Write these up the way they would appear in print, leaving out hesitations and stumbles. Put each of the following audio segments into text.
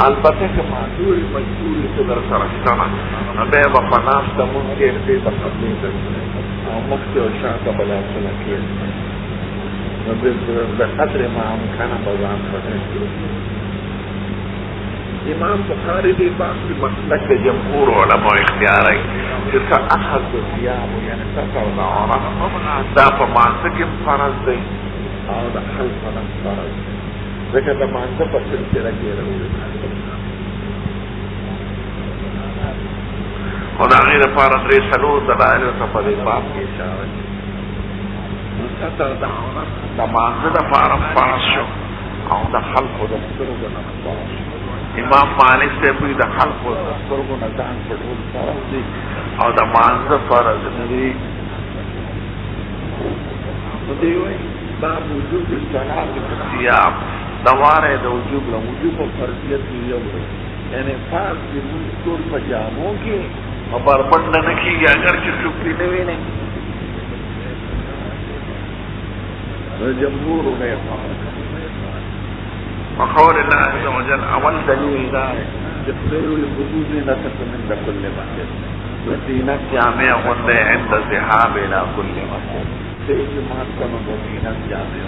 البته که معذوری مجبوری که در سرستانه نبه و پناس تمون که ارده بخطنی داشته او مختی و شاعت بلا سنکی نبه بقدر ما امکانه بزان فتنشتو امام بخاری دی باقی مسلک جمهور علماء اختیاری که تا اخذ بسیابو یعنی تسر دعونا دا پا مانسکم فرض دی او دا خلفنا فرض ذکر دا مانسا پا سلسله گیره خدا غیر پار اندری سلو دلائل و تفضی باب کی اشاره ستر دعونا دا مانسا دا پارم فرض شو او دا خلق و دا سترگو نفرض امام مالک سے بھی دا خلق و دا سترگو نزان پڑھول فرض دی او دا مانسا فرض ندی دیوئی باب وجوب الصلاة في الثياب دواره د وجوب له وجوب او فرضیت یو دی یعنی فرض د ټول پجامو کې خبر بند نه کیږي اگر چې څوک نه ویني جمهور نه وقول الله عز وجل اول دلیل دا تفسير الحدود نسخ من كل مسجد وزينة جامع غنده عند الذهاب الى كل مسجد سيد ما كانوا وزينة جامع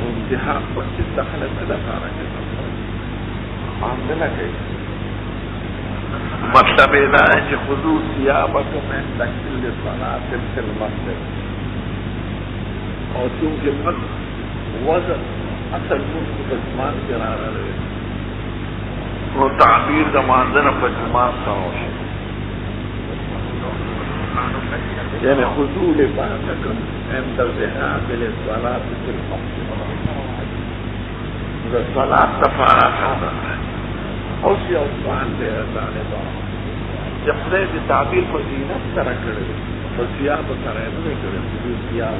انتهاء مسجد دخلت دفارة عندنا كيف مطلب دا چې خذو ثيابكم عند كل صلاة في المسجد او چونکه وزن اصل مسلمان قرار لري نو تعبیر د مانځنه په جماعت سره وشي یعنی خذو لباسكم عند الذهاب للصلاة في المسجد د صلاة تفارات او سی اوسان دې طالبان چې خدای دې تعبیر په زینت سره کړی په ثياب سره نه کړی په ثياب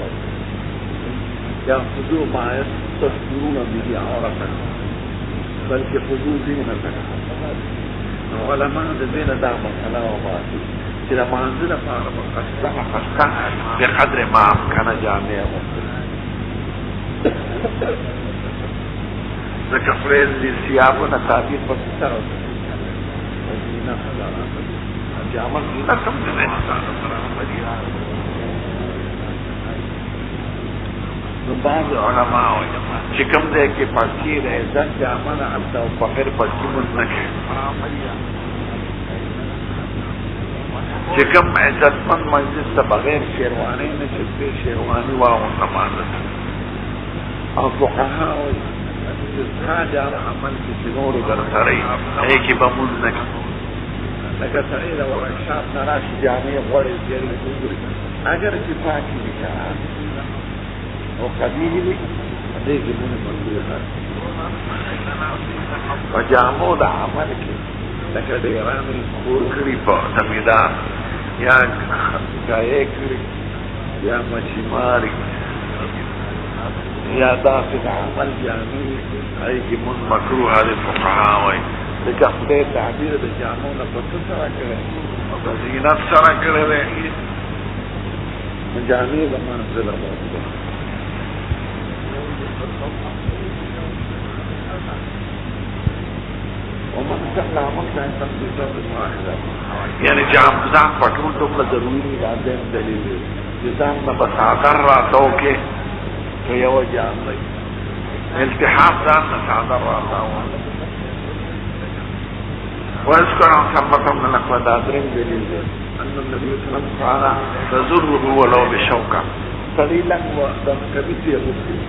یا خذو ما تسترون به عورتكم بلکې خذو زینتکم علماء د دین دا مسله وایي چې د مانځه لپاره خاصه په قدر ما امکان جامع ذکر خلیل دی سیابونا تعبیر پر سر زینہ خلالات جامل زینہ سمجھنے نو بعض علماء چکم دے کے پڑکی رہے زن جامل عبدہ و فقر پڑکی مزنکی چکم عزت من منزل تا بغیر شیروانی نشکتے شیروانی واؤن نمازت او فقہا ہوئی حاجة عمل في سنور درسري هيك بمزنك لك سعيد ورشاب نراش جامعة غوري زيادة الكبري اگر اتفاقي بكرات وقديمي هذيك من المنزوحات وجامعة دا عملك لك ديران الكور كريبا تميدان يا غاية كري يا مشماري یا داخل عمل جامعی ایکی من مکروح آدی فقهاوی لکه خدای تعبیر د جامعو نه پس سره کړی د زینت سره کړی دی جامع د منزل باندې ومن صلى مقطع تنظيف واحده یعنی ځان پټول ته ضروري راځي دلیل ځان نه بسادر راتو کې تو یو جام دی التحاف ذات نسعدر راتاوان واذكر عن ثبت من الاقوى دادرين دليل ان النبي صلى الله عليه وسلم قال تزره ولو بشوكة قليلا ودم كبيت يغسل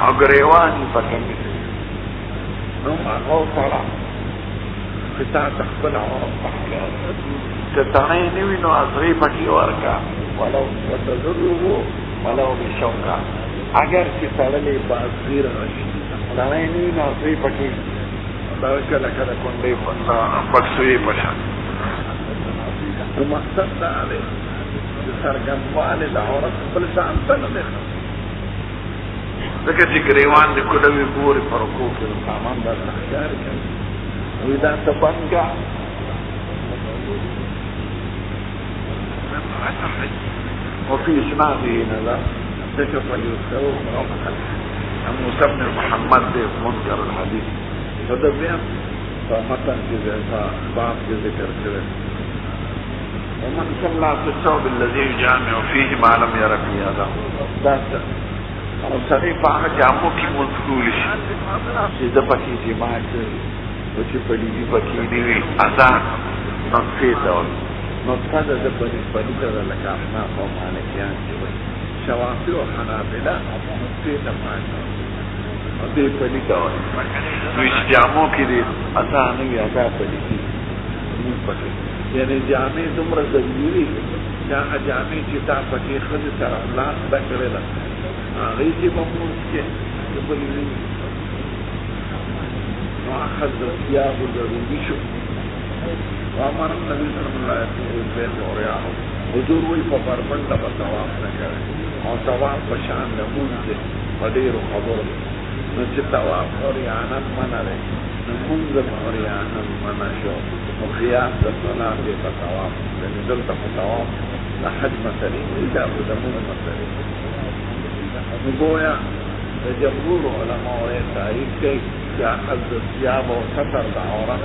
اغريواني فكمت نوم اغو طلع قطع تقبل وربح تتعيني وينو اصغيفك وركا ولو وتزره ولو بشوكة اگر چې سړلې بازیر راشي لړای نه نو دوی پکې دا کله کله کونډې پکسوي پشان نو مقصد دا دی چې څرګندوالی د عورت خپل ځان ته نه دی ځکه چې ګریوان د کلوي ګورې په رکوع کې د سامان درته ښکاري کوي وایي دا ته بنګه وفي إسناده نظر ذكر فليذكره عن موسى بن محمد منكر الحديث فده بيان فمتن كذا فبعض ذكر كذا ومن صلى في الثوب الذي يجامع فيه ما لم ير فيه هذا ذات او سړی په هغه جامو کې مونځ کولی شي چې د پکې جماع کوي او چې پلیدي پکې نه وي اذان نطفې ډول نطفه د پلیته ده لکه احناف او مالکیان چې وایي شوافي او حنابله نطفې ته معنی او دې پلیته وایي نو چې جامو کې دې اذان نه وي اذان پلیدي مونځ پکې یعنی جامې دومره ضروري دا جامې چې تا پکې ښځې سره لاس ده کړې ده هغې چې به مونځ کې د بلې نه وي نو اخذ د ثيابو ضروري شو وامر النبي صلی الله علیه وسلم بیت اوریا حضور وی په بربنده به طواف نه کوي او طواف په شان د مونځ دی په ډېرو خبرو نو چې طواف اوریانت منع دی نو مونځ اوریانت منع شو او قیاس د صلات دی په طواف یعنې دلته په طواف د حج مسلې دي دا خو د مونځ مسلې نو گویا د جمهور علماء یې تایید کوي چې اخذ د ثياب او ستر د عورت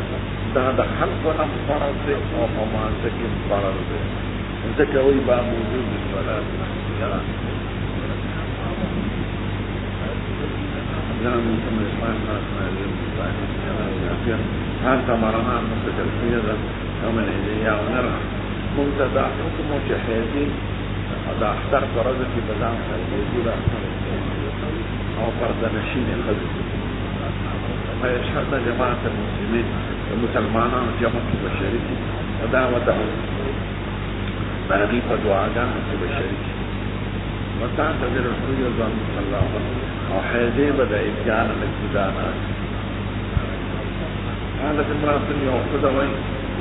دا د خلقو نه فرض دی او په مانځه کې فرض دی ځکه وایي با موجود الصلات هذا مرنا متكلفية ومن إليها ونرى منتدى حكم شهادين هذا احتر فرزة في بزام خلقه أو فرد نشين خلقه فيشهدنا جماعة المسلمين المسلمان جمعة بشريك ودعوتهم بأغيب دعاء بشريك وتعتبر الرسول صلى الله عليه وسلم وحيدي بدأ إبجان الابتدانات قالت امرأة يوحد وين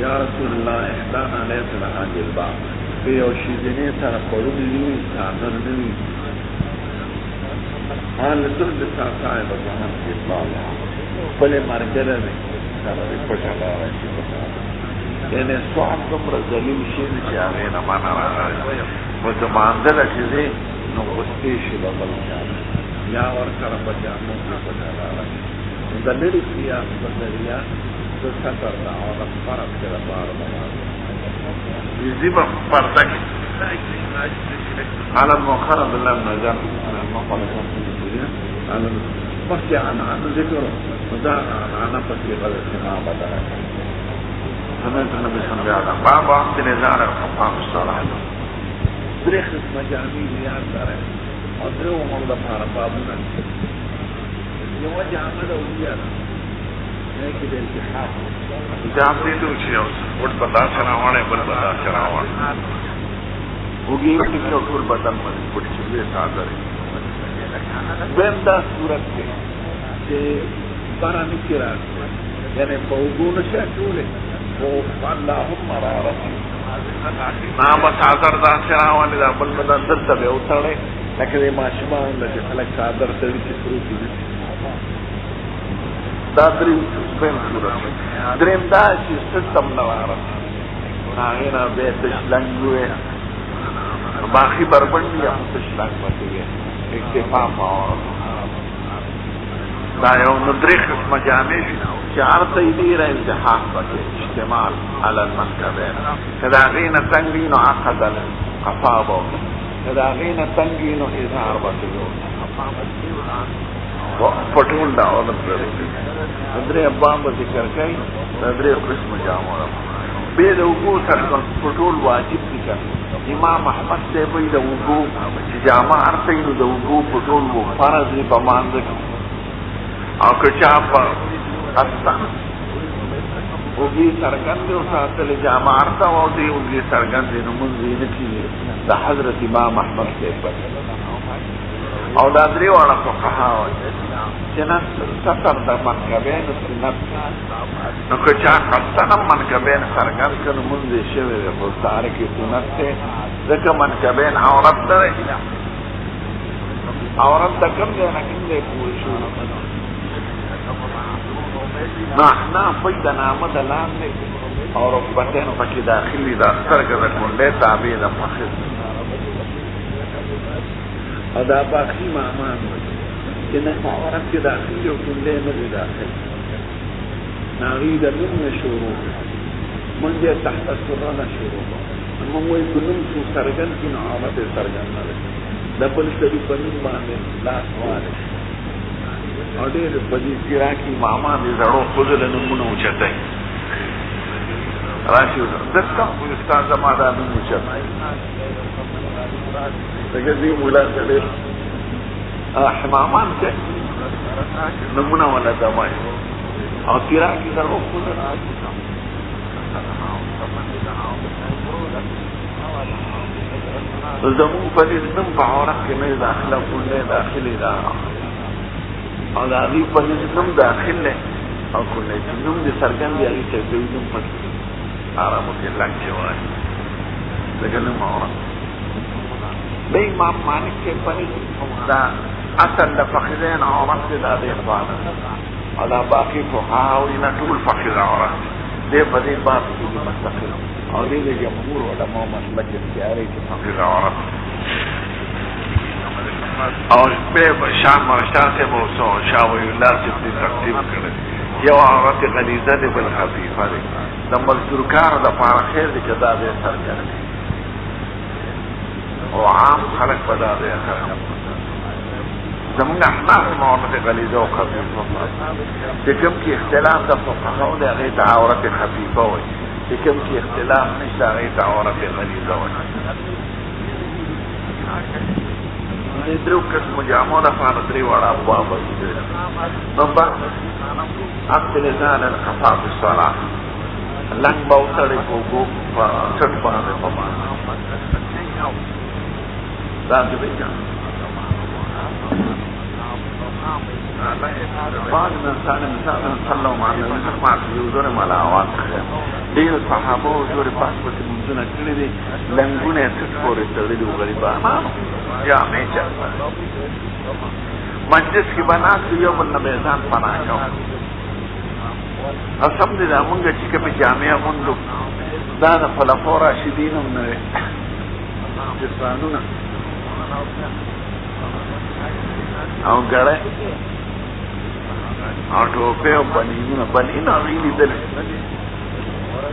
يا رسول الله إحدانا ليس لها جلباب في يوشيدني ترقلوا لي تعمل لي قال لترد الساعة بطهان في الله فلي مرجلة لي ترى بكوش على رأيك يعني السؤال دمر الزليل شيء جاغين ما نرى وتماندلة كذي نغستيش لبلجان یا ورکر بجامو کی بجالا دا لری قیاس بذریعہ دا سطر دا عورت فرد کے بار بار یزیب پردک على المؤخرة بالله من نجاح المقالة على فكي عن ذكر ودا عن فكي غير سماع بدلا سمعت النبي صلى الله عليه وسلم بابا عبد نزار الخطاب الصلاة دريخ مجامي ليان داره ادرو هم د پاره بابونه یو جامه ویاله نه کې د التحاق جام دې ته چې اوس ورته بدا چراوانه بل بدا چراوانه وګي چې ټول بدن باندې پټ شوی ساده ویندا صورت کې چې باران کې راځي یعنی په وګونو شه ټوله او اللهم رارت نام صادر دا چراوانه دا بل بدن درته به وتاړي لکه د ماشومان د خلک صادر تړي چې پروت دي دا درې سپین صورت دریم دا چې سیستم نه واره هغې نه بیا تشلنګ وې باقي بربنډ یا تشلنګ پکې وې اکتفا په دا یو نو درې قسمه جامې چې هر ته یې ډېره التحاق پکې اجتماع علی المنکبین که د هغې نه تنګ وي نو عقد القفا به دا غینا تنگینو اظهار بسیو پټول دا عورت ضروري درې ابام به ذکر کوي درې قسم جامو به د وګو سره پټول واجب دي امام احمد ته وی د وګو چې جامه ارته نو د وګو پټول وو فرض دی په مانځ او که چا په استا وګي سرګند او ساتل جامه ارته او دی وګي سرګند نو مونږ یې نه کیږي د حضرت امام احمد سے او دا درې واړه فقها وایي چې نه ستر د منکبین سنت نو که چا قصدن منکبین څرګند کړي نو مونځ یې شوی دی خو تاریخ سنت دی ځکه منکبین عورت دی عورت د کوم ځای نه کوم ځای پورې شو نو احناف وایي د نامه د لاندې او رکبتینو پکې داخلي دا سترګه د کونډۍ تابع د فخذ او دا باقي مامان وایي چې نه عورت کې داخلي او کونډۍ نه دي داخلي ناغي د نوم نه شروع مونږ یې تحت السره نه شروع مونږ وایي که نوم څو څرګند کړي نو عورت یې څرګند نه دی د بل سړي په نوم باندې لاس والی او ډېر په دې سیرا کې ماما د زړو ښځو له نومونه اوچتوي راشي دلته خو استاد زما دا نوم اوچتوي لکه دې مولا سړی حمامان چې نومونه ولته وایي او سیرا کې زړو ښځو زمون په دې نوم په عورت کې نه داخله کونډۍ داخلي ده او د هغې په دې نوم داخل دی او کونډۍ چې نوم دې څرګند دی هغې ته یې کوي نوم پکې عربو کې لنګ چې وایي لکه نوم عورت د امام مالک کې په دې دا اصل د فخذین عورت دی دا دې خوا ده او دا باقي فقها وایي نه ټول فخذ عورت دې په دې باب کې مستقل او دې د جمهور علماء مسلک اختیاري چې فخذ عورت او به شام مرشد سے موسو شاوی الله سے تقسیم کړي یو عورت غلیظه ده بل خفیفه ده د مزدور کار د پاره خیر دي چې دا به سرګرمي او عام خلق پدا ده زمونږ احناف عورت غلیظه او خفیفه چې کوم کې اختلاف د فقهاو د هغې ته عورت خفیفه وایي چې کوم کې اختلاف نشته هغې ته عورت غلیظه وایي دې درو قسمو جامو د پاره درې واړه ابواب دي نمبر عقد لسان الخفاء في الصلاة لنګ به وتړې په اوږو په چټ باندې په باندې دا دې وایي بعض الانسان صلى الله عليه وسلم ما يوزر ملاوات ډېر صحابه جوړ پاس پسې منځونه کړي دي لنګونه څټ پورې تړلي وو غریبانو جامې چا مجلس کې بناست یو بل نه به ځان پناه کوو الحمدلله مونږ چې کومې جامې اغوندو دا د خلفاء راشدین هم نه وې جسمانونه او ګړی او ټوپې او بنینونه بنین هغې لیدلې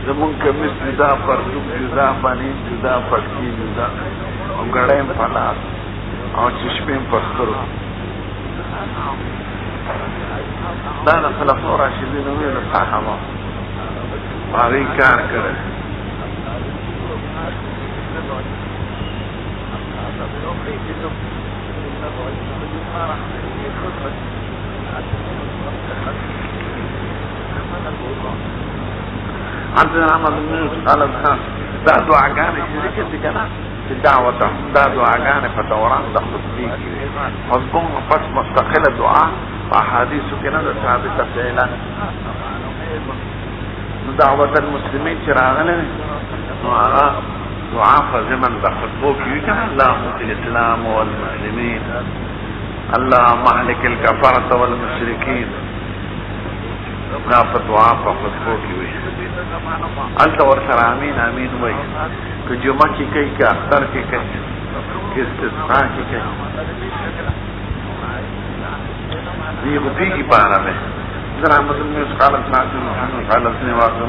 زمونږ کمیس جدا پرتوب جدا بنین جدا پټکي جدا او ګړی هم په لاس او چشمې هم په سترګو دا د خلفاء راشدینو وې د صحابه هغې کار کړی عندنا عمل الناس قال الخاص دا دعاګانې چې ذکر دي که نه چې دعوته دا دعاګانې په دوران د خطبې کې وي مضمون پس مستقله دعا په احادیثو کې نه ده ثابته فعلا نو دعوت المسلمین چې راغلی نو هغه دعا په ضمن د خطبو کې وي که نه اللهم اغفر الاسلام والمسلمین اللهم اهلك الكفرة والمشركين دا په دعا په خطبو کې وي هلته ورسره امین امین وایي که جمعه کې کوي که اختر کې کوي که استسقا کې کوي دې خو پوهېږي په عربۍ محمد المنكر قال سمعت محمد قال سني واقع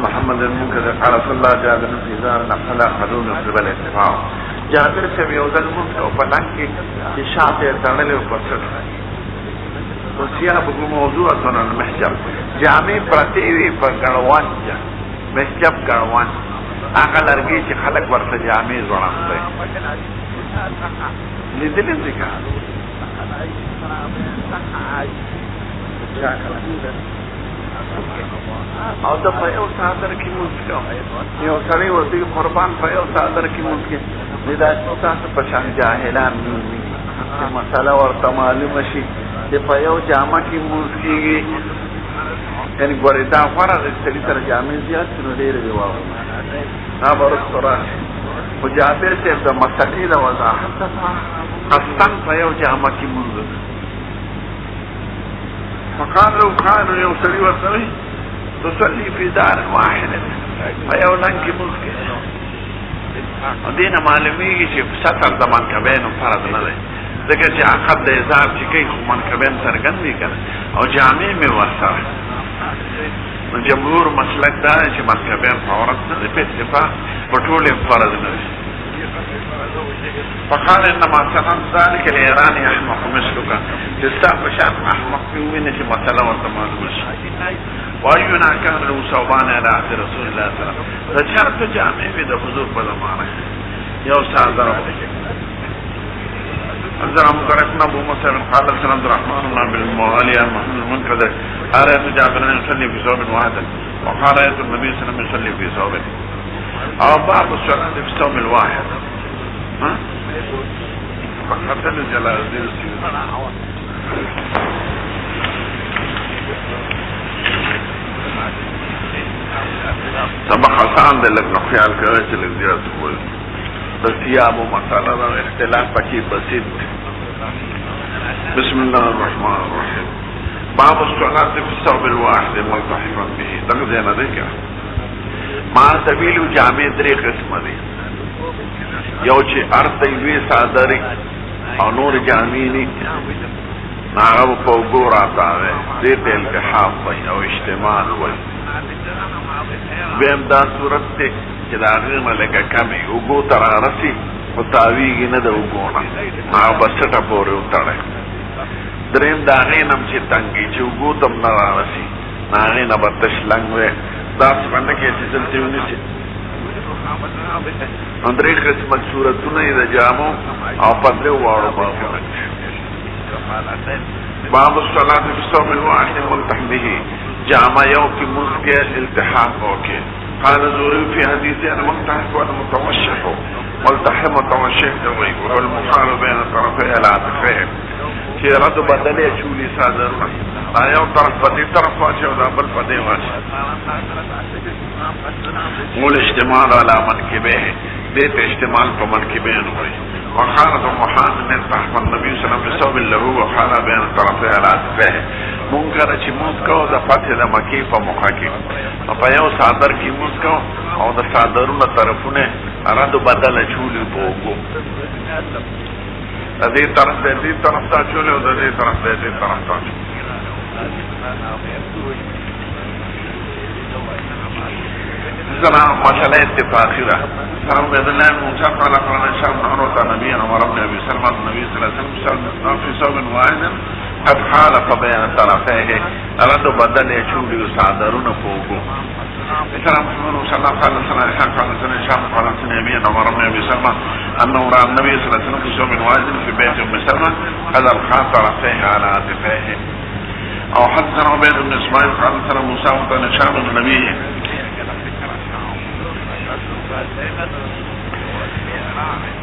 محمد المنكر قال صلى الله جابر في دار نحل قدوم قبل اتفاق جابر سے یوزل منکر او پلنګ کې چې شاته تړلې او پڅټ وسیاب موضوعه المحجب جامع پرتیوی په ګړوان محجب ګړوان هغه لرګي چې خلک ورته جامع ځوړاندي لیدلې ځکه او دا په یو صادر کې مونږ یو سړی ورته قربان په یو صادر کې مونږ دا تاسو په شان جاهلان نه چې مسله ورته معلومه شي چې په یو جامه کې مونځ کېږي، یعنې ګورې دا غوره ده چې سړي سره جامې زیات شي نو ډېرې دې واورو، دا به وروسته راشي. خو جابر صاحب د مسلې د وضاحت لپاره قصداً په یو جامه کې مونځ فقال لو كانوا یو سړي ورته وایي تصلي في دار واحدة په یو لنګ کې مونځ کوي. دې نه معلومېږي چې ستر د منکبینو فرض نه دی، ځکه چې عقد د اظهار چې کوي خو منکبین څرګند وي که نه، او جامې مې ورسره. نو جمهور مسلک دا دی چې منکبین فورت نه دی، په اتفاق په ټول یې فرض نه دی. فقال انما سنن ذلك لإيران احمق مثلك، چې ستا په شان احمق کې ووینې چې مسله ورته معلومه شي. وایونا کان له ثوبان علی عهد رسول الله صلی الله علیه وسلم، د چرته جامې وي د حضور په زمانه کې یو صادره انزل مباركنا ابو موسى بن قال سلام عبد الرحمن الله بالموالي محمد المنكدر قال رأيت جابر يصلي في ثوب واحد وقال رأيت النبي صلى الله عليه وسلم يصلي في ثوب، او بعض الصلاة في الثوب الواحد. ها فقتل جلال الدين السيوطي سبق آسان دے لگنا خیال کرے چلے زیادہ ہوئے دستیاب و مسالہ دا اختلاف پکی بسیط. بسم الله الرحمن الرحیم. باب الصلاة في الثوب الواحد ملتحفا به. دغه دینا دی کیا ما طویل جامع درې قسم دي، یو چې ارته وی صادری او نور جامینی ناغو په وګور راځي دې ته التحاف وي او اشتمال وي. بهم دا صورت ته چې دا غیمه لکه کمی وګو تر رسی او تاویږي نه د وګونه ما بسټه پورې وتاړه. دریم دا غینم چې تنګي چې وګو تم نه راسي نه نه بتش لنګ وې دا څنګه کې چې دلته ونیسي. اندرې قسمه صورتونه د جامو او پدې واړو باندې. باب الصلاة في الثوب الواحد ملتحف به، جامع یو کی ملک کے التحاف ہو کے. قال زوری فی حدیث انا ملتحف وانا متوشح ملتحف متوشح دوئی والمخال بین طرفی العاطفه چی رد بدلی چولی صادر یو طرف بدی طرف واچه و دا بل بدی واچه مول اجتماع على منکبه دیت اجتماع پا منکبین ہوئی. وقالت محان من تحت النبي صلى الله عليه وسلم بثوب له وقال بين طرفي العاطفه منکر چې موږ کو د فتح د مکی په موخه کې په یو صادر کې موږ کو او د صادرونو طرفونه رد بدل چولې بوګو د دې طرف د دې طرف ته چولې او د دې طرف د دې طرف ته. زنا مسئلہ اتفاقی رہا سلام عبد الله موسى قال قال شام نهرت نبينا وربنا ابي سلمى النبي صلى الله عليه وسلم في ثوب واحد قد حالف بين طرفيه اراد بدل يشوي صادرون فوقه. سلام محمد صلى الله عليه وسلم قال سنة شام قال سنة نبينا وربنا ابي سلمى انه راى النبي صلى الله عليه وسلم في ثوب واحد في بيت ام سلمى قد القى طرفيه على عاتقيه. او حدثنا عبيد بن اسماعيل قال سنة موسى وقال شام النبي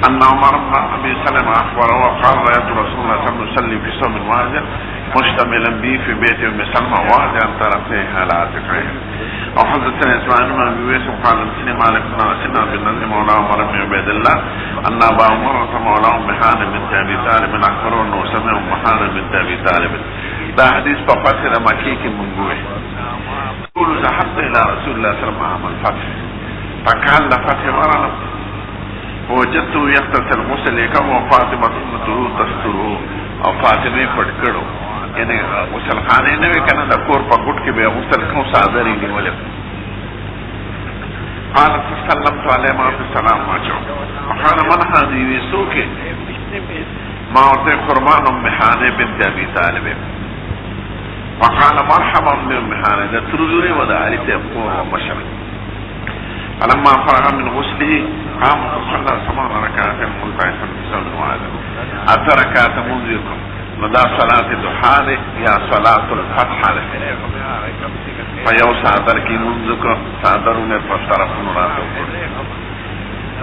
أن عمر بن أبي سلمة أخبره وقال رأيت رسول الله صلى الله عليه وسلم يصلي في ثوب واحد مشتملا به في بيت أم سلمة واضعا طرفيه على عاتقيه. أو حدثنا إسماعيل بن أبي ويس قال حدثني مالك بن أنس بن نضر مولى عمر بن عبيد الله أن أبا عمر مولى أم هانئ بنت أبي طالب أخبره أنه سمع أم هانئ بنت أبي طالب. دا حديث بفتح مكي کې منقول يقول ذهبت إلى رسول الله صلى الله عليه وسلم عام الفتح فكان لفتح ورنا وجدته يغتسل غسل كم وفاطمة ابنته تستره او فاطمه پټ کړو یعنی غسل خانه نه وی کنه د کور په ګټ کې به غسل کوم صادري نیولې. قال سلمت عليه ما في السلام واچو وقال من هذه وسوکه ما ورته قربان ام هانئ بنت ابي طالب وقال مرحبا بام هانئ ده ترجوري ودا علي تقوم ومشرق. فلما فرغ من غسله قام وصلى 8 ركعات ملتحفا في ثوب واحد. 10 ركعات منذكم ودا صلاة الضحى يا صلاة الفتح فيو صادر کی منذكم صادرون فطرفون راتو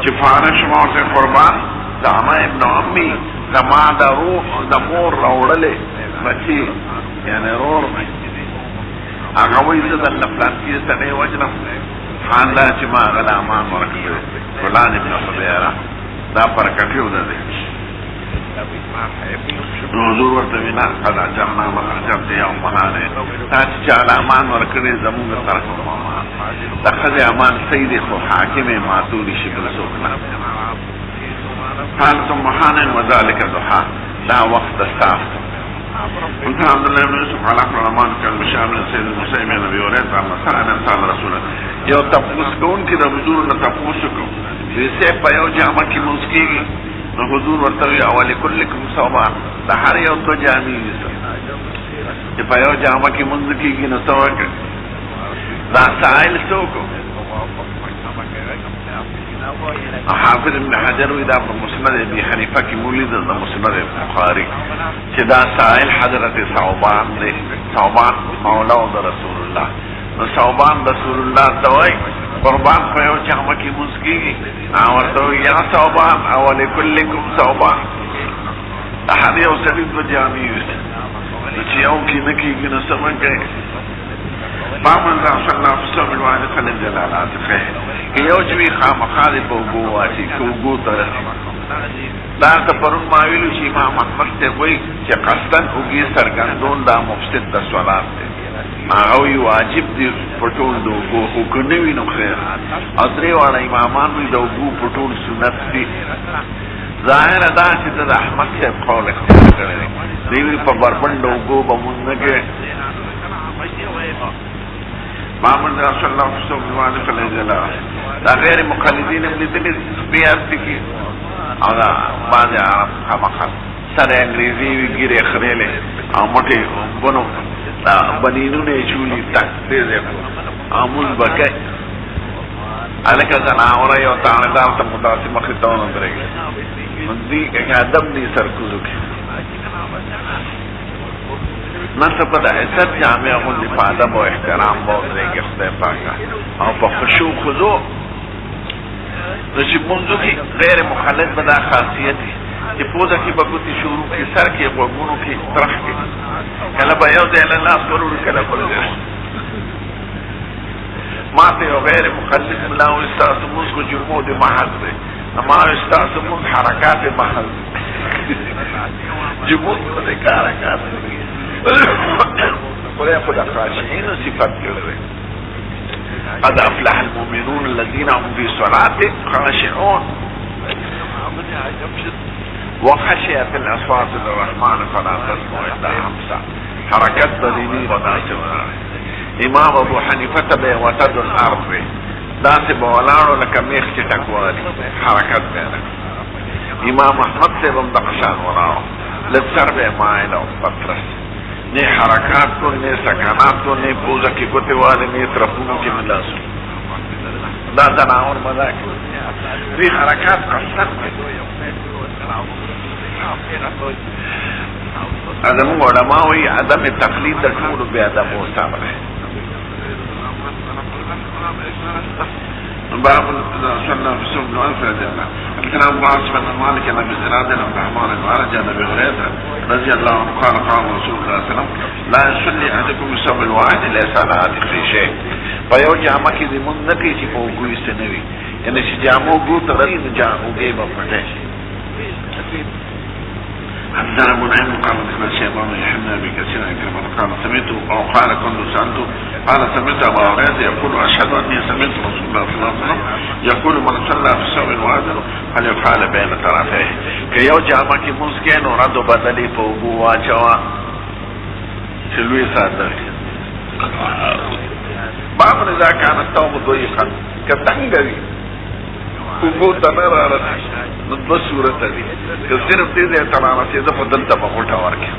چفارش موت قربان دعما ابن عمي زما د روح د مور راوړلې بچي یعنی رور هغه وایي زه د پلان کې سړی وجنم خاندا چې ما هغه امان ورکړی فلان ابن خبیره دا پرکټیو ده نو حضور ورته وینا قد اجرنا ما اجرت یا امهانه تا چې چاله امان ورکړی زمونږ طرف د ښځې امان سیدې خو حاکم معتولی شي بل څوک نه قالت امهانه وذلك ضحى دا وقت استاف قلت الحمد لله بن يوسف على احمد الامان كان بشامل سيد المسيب من ابي هريره عن مسائل امثال رسول الله یو تپوس کون کی د حضور نه تپوس کو دې په یو جامه کې مسکیږي نو حضور ورته اول کلکم صوبان د هر یو تو جامې چې په یو جامه کې مسکیږي نو څوک دا سائل څوک حافظ ابن حجر ودا په مسند ابي حنیفه کې مولد د مسند بخاری چې دا سائل حضرت ثوبان دی ثوبان مولا د رسول الله نو ثوبان رسول الله توای قربان په یو جامه کې مسکیږي ورته یا ثوبان اول کلکم ثوبان هر یو سړي په جامې چې یو کې نه کېږي نو سمجه بامن رسول الله صلی الله علیه وسلم جلالات خیر که یو جوی خامخاله په وګو واشي کو وګو تر دا ته پرون ما ویلو چې امام احمد ته وایي چې قصدن وګي سرګندون دا مفسد د صلات دی هغه وی واجب دی پټول د وګو خو کنه وینو خیر اذري والا امامان وی د وګو پټول سنت دی ظاهر دا چې د احمد صاحب قول اختیار کړی دی په بربند وګو بمونه کې محمد رسول الله صلی الله علیه وسلم دا غیر مقلدین ابن دلیل بیارتی کی اغا بعض عرب خمخل سر انگریزی وی گیره خریلے او مٹی بنو دا بنینو نے چولی تک دیزے آموز بکے علکہ زناورہ یو تاندار تا متاسم خطون اندرگی دی ادب دی سرکوزو کی نصب دا عزت جامعه غندی پا ادب و احترام باز ریگی خدای پاکا او پا خشوع خضوع نشی منزو کی غیر مخلط بدا خاصیتی چی پوزا کی بگوتی شروع کی سر کی وگونو کی طرح کی کلا با یو دیل اللہ سورور کلا بل دیل ماتے یو غیر مخلط ملاو استاس منز کو جرمو دی محض دی اما استاس منز حرکات محض جرمو دی کارکات دی خدای خدا خاشعين صفات كله قد افلح المؤمنون الذين هم في صلاتهم خاشعون وخشيت الاصوات للرحمن فلا تسمع الا همسا حركات دليلي وداسه امام ابو حنيفه به وتد الارض داسه بولانو لك ميخ تكوالي حركات بينه امام احمد سے بم دقشان وراو لسر به مائل او پترس نے حرکات کو نے سکانات کو نے پوزا کی کوتے والے نے طرفوں کی ملاسو دا تناور مذاک وی حرکات قصد ادم علماء وی عدم تقلید در ټول بیا ادب او صبر باب صلى الله عليه وسلم الكلام واصف بن مالك بن زراد بن الرحمن الوارج عن ابي هريره رضي الله عنه قال قال رسول الله صلى الله عليه وسلم لا يصلي احدكم بسبب الواحد ليس على هذه شيء فيو جامع کی من نکی چې په ګوي سنوي یعنی چې جامو ګو ترې نه جامو کې په پټه حدثنا ابو نعيم قال حدثنا شيبان يحيى بن كثير كما قال سمعت او قال كنت سالته قال سمعت ابا هريره يقول اشهد اني سمعت رسول الله صلى الله عليه وسلم يقول من صلى في الصوم الواحد فليفعل بين طرفيه كي يو جامع کی مسکن اور رد بدلی په وګو واچوا چلوي ساده باب اذا كان الثوب ضيقا كتنگري وګو تنرا نو دو صورت دی که صرف دیزه تنانا سیده پا دلتا پا خوٹا ورکی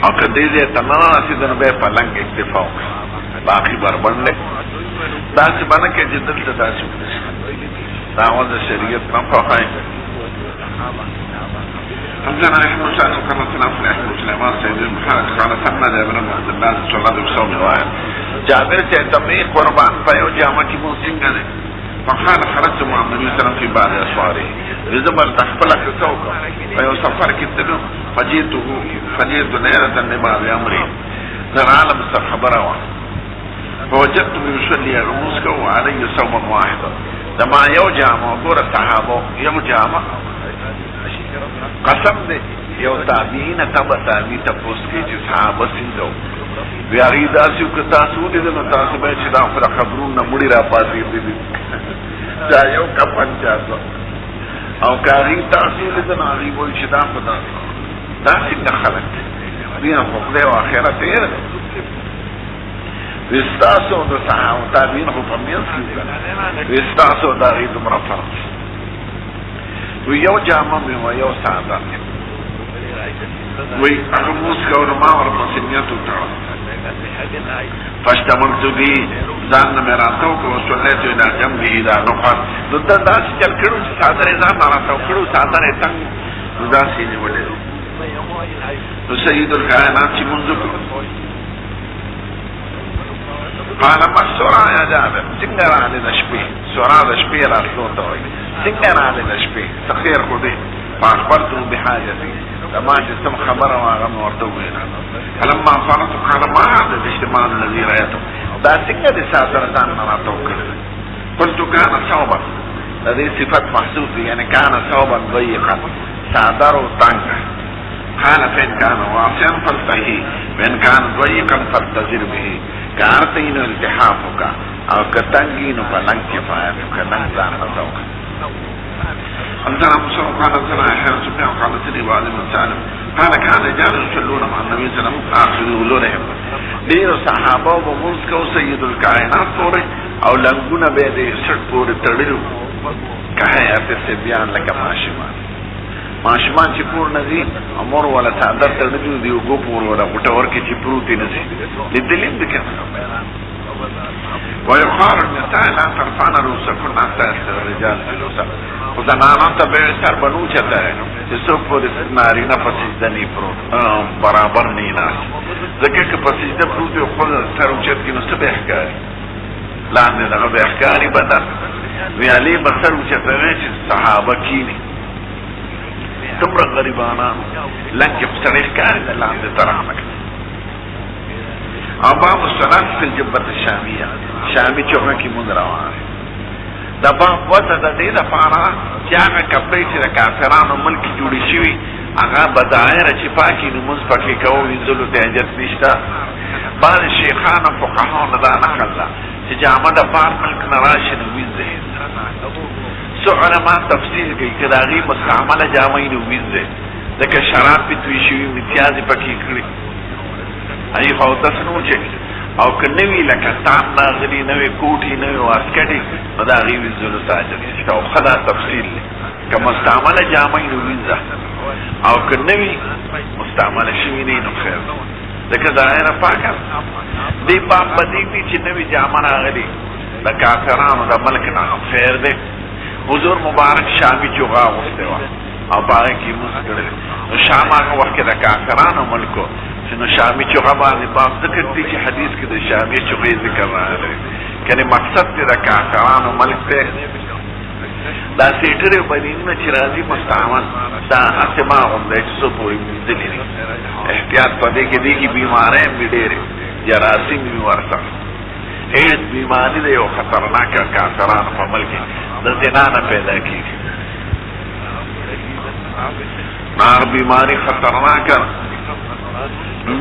او که دیزه تنانا سیده نو بے پلنگ اکتفاو باقی بربنده داسی بنکه جه دلتا داسی بنسی داوز شریعت نفاقای حمزنا احمد شاء وكرتنا في الاحمد سليمان سيد المحاج قال سمنا جابر بن عبد الله صلى الله عليه وسلم جابر سے تمی قربان پیو جامع کی موسنگا نے فقال خرجت مع النبي صلى الله عليه وسلم في بعض اسفاره زبر تخفل كتوكا فيو سفر كتلو فجئت ليلة لبعض امري ترى عالم خبره فوجدته يصلي رموسك وعليه صوما واحدا لما يوجع موضوع الصحابه يوجع قسم دې یو تابعین تبع تابعی تپوس کې چې صحابه سیندو بیا غیدا چې تاسو دې نو تاسو به چې دا پر خبرونه مړي را پاتې دي دا یو کفن چاسو او کاری تاسو دې نه غي وای چې دا په دا څنګه خلک بیا په خپل اخرت یې وستاسو د صحابه تابعین په پمیاس کې وستاسو دا غي دمر فرق و یو جامع می و یو ساده وی اغموس کور ما ورپسی نیتو کرو فاشتملت بی زان نمیراتو که وصولیتو الى جنبی دا نقر نو دا داسی چل کرو چه سادر زان نراتو کرو سادر تنگ نو داسی نیولی نو سید الکائنات چی منزو کرو قال ما السرعة يا جابر سنگر آلی نشبی سرعة نشبی راتلو توی سنگر آلی نشبی سخیر خودی فاخبرتو بحاجتی لما جسم خبر واغم وردوینا فلما فرطو قال ما هذا الاجتماع الذي رأيته دا سنگر دي ساتر دان نراتو کرد قلتو كان صوبا لذي صفت محسوس يعني كان صوبا ضيقا ساتر و تنگ قال فإن كان واسعا فالتهي وإن كان ضيقا فالتزر به كارتين التحافك او كتنجين فلن كفايتك لن زانتوك انتنا مصر قال انتنا احيان سبحانه وقال سني بعد من سالم قال كان رجال يصلون مع النبي صلى الله عليه وسلم اخر يقولونهم دير صحابه ومنسكو سيد الكائنات طوري او لنگون بيدي سر پوري تڑلو كحيات السبيان لك ماشمان ماشمان چې پور نزي امور ولا صادر تړلو دی وګو پور ولا وټور کې چې پروتي نزي لدلیم دکنه ويقال النساء لا ترفعن رؤوسكن حتى يستر الرجال جلوسا وزنانان ته به سر بنو چته چې څوک په نارینه په سجده نه پروت برابر نه ناس ځکه چې په سجده پروت یو خپل سر اوچت کې نو څه به ښکاري لاندې دغه به ښکاري بدن ویالي به سر اوچته چې صحابه کینی تمره غریبانانو لکه په سړی ښکاري د لاندې طرف نه باب الصلاة في الجبة الشامية شامي چوکه کی مون روان دا باب وته د دې لپاره چې هغه کپړې چې د کافرانو ملک جوړی شوی هغه بدایر چې پاکي نماز پکې کوو وینځلو ته اجازه نشته بعض شیخانو فقهاو دا نقل چې جامه د پار ملک نه راشي نو وینځي سو علما تفصیل کوي چې دا غي مستعمله جامه نو وینځي ځکه شراب په توي شوی امتیاز پکې کړی ای خو تاسو نو چې او کنوی لکه تام ناغلی نوی کوٹی نوی واسکٹی دا غیوی زلو تاجر او خدا تفصیل لی که مستعمل جامعی نو وینزا او کنوی مستعمل شوینی نو خیر لکه ظاهر پاکر دی باب بدیگی چی نوی جامع ناغلی دا کافرانو دا ملک نام خیر دے حضور مبارک شامی چوغا غفتوا او باقی کی موز کرده نو شام آگا وقت دا کافرانو ملکو نو شامی چوغه باندې باب ذکر دی چې حدیث کې د شامی چوغې ذکر راغلی کنه مقصد دې د کافرانو ملک ته دا سیټره باندې چې راځي مستعمل دا اسما هم د څه پوری مزدلی احتیاط پدې کې دی کی بیمارې میډېره جراثیم ورته هیڅ بیماری دی او خطرناک کافرانو په ملک د زنا نه پیدا کیږي نار بیماری خطرناک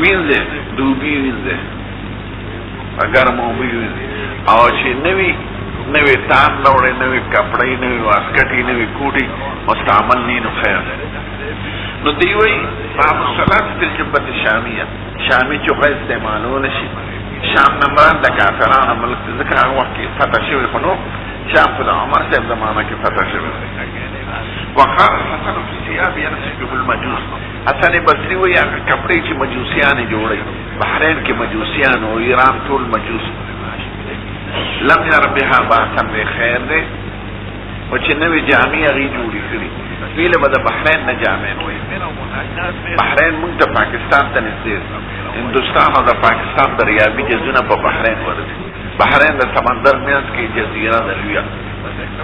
وینځه دوبي وینځه اگر مو وینځه او چې نوې تان نوړې نوې کپړې نوې واسکټې نوې کوټي مستعمل نه نو خیر نو دی وی باب الصلاة في الجبة الشامية شامي چوغه استعمالول شي شام نمبران د کافرانو ملک ذکر هغه وخت کې فتح شوی خو نو شام په عمر صاحب زمانه کې فتح شوی وقال حسن في ثياب ينسجه المجوس حسن بصری وی هغه کپڑے چې مجوسیان جوړي بحرین کې مجوسیان او ایران ټول مجوس لم ير بها باسم خیر ده او چې نوې جامع غي جوړي کړي ویله به د بحرین نه جامع وي بحرین موږ د پاکستان ته نږدې هندوستان او د پاکستان دریابي جزونه په بحرین ورته بحرین د سمندر میانس کې جزیره ده لویه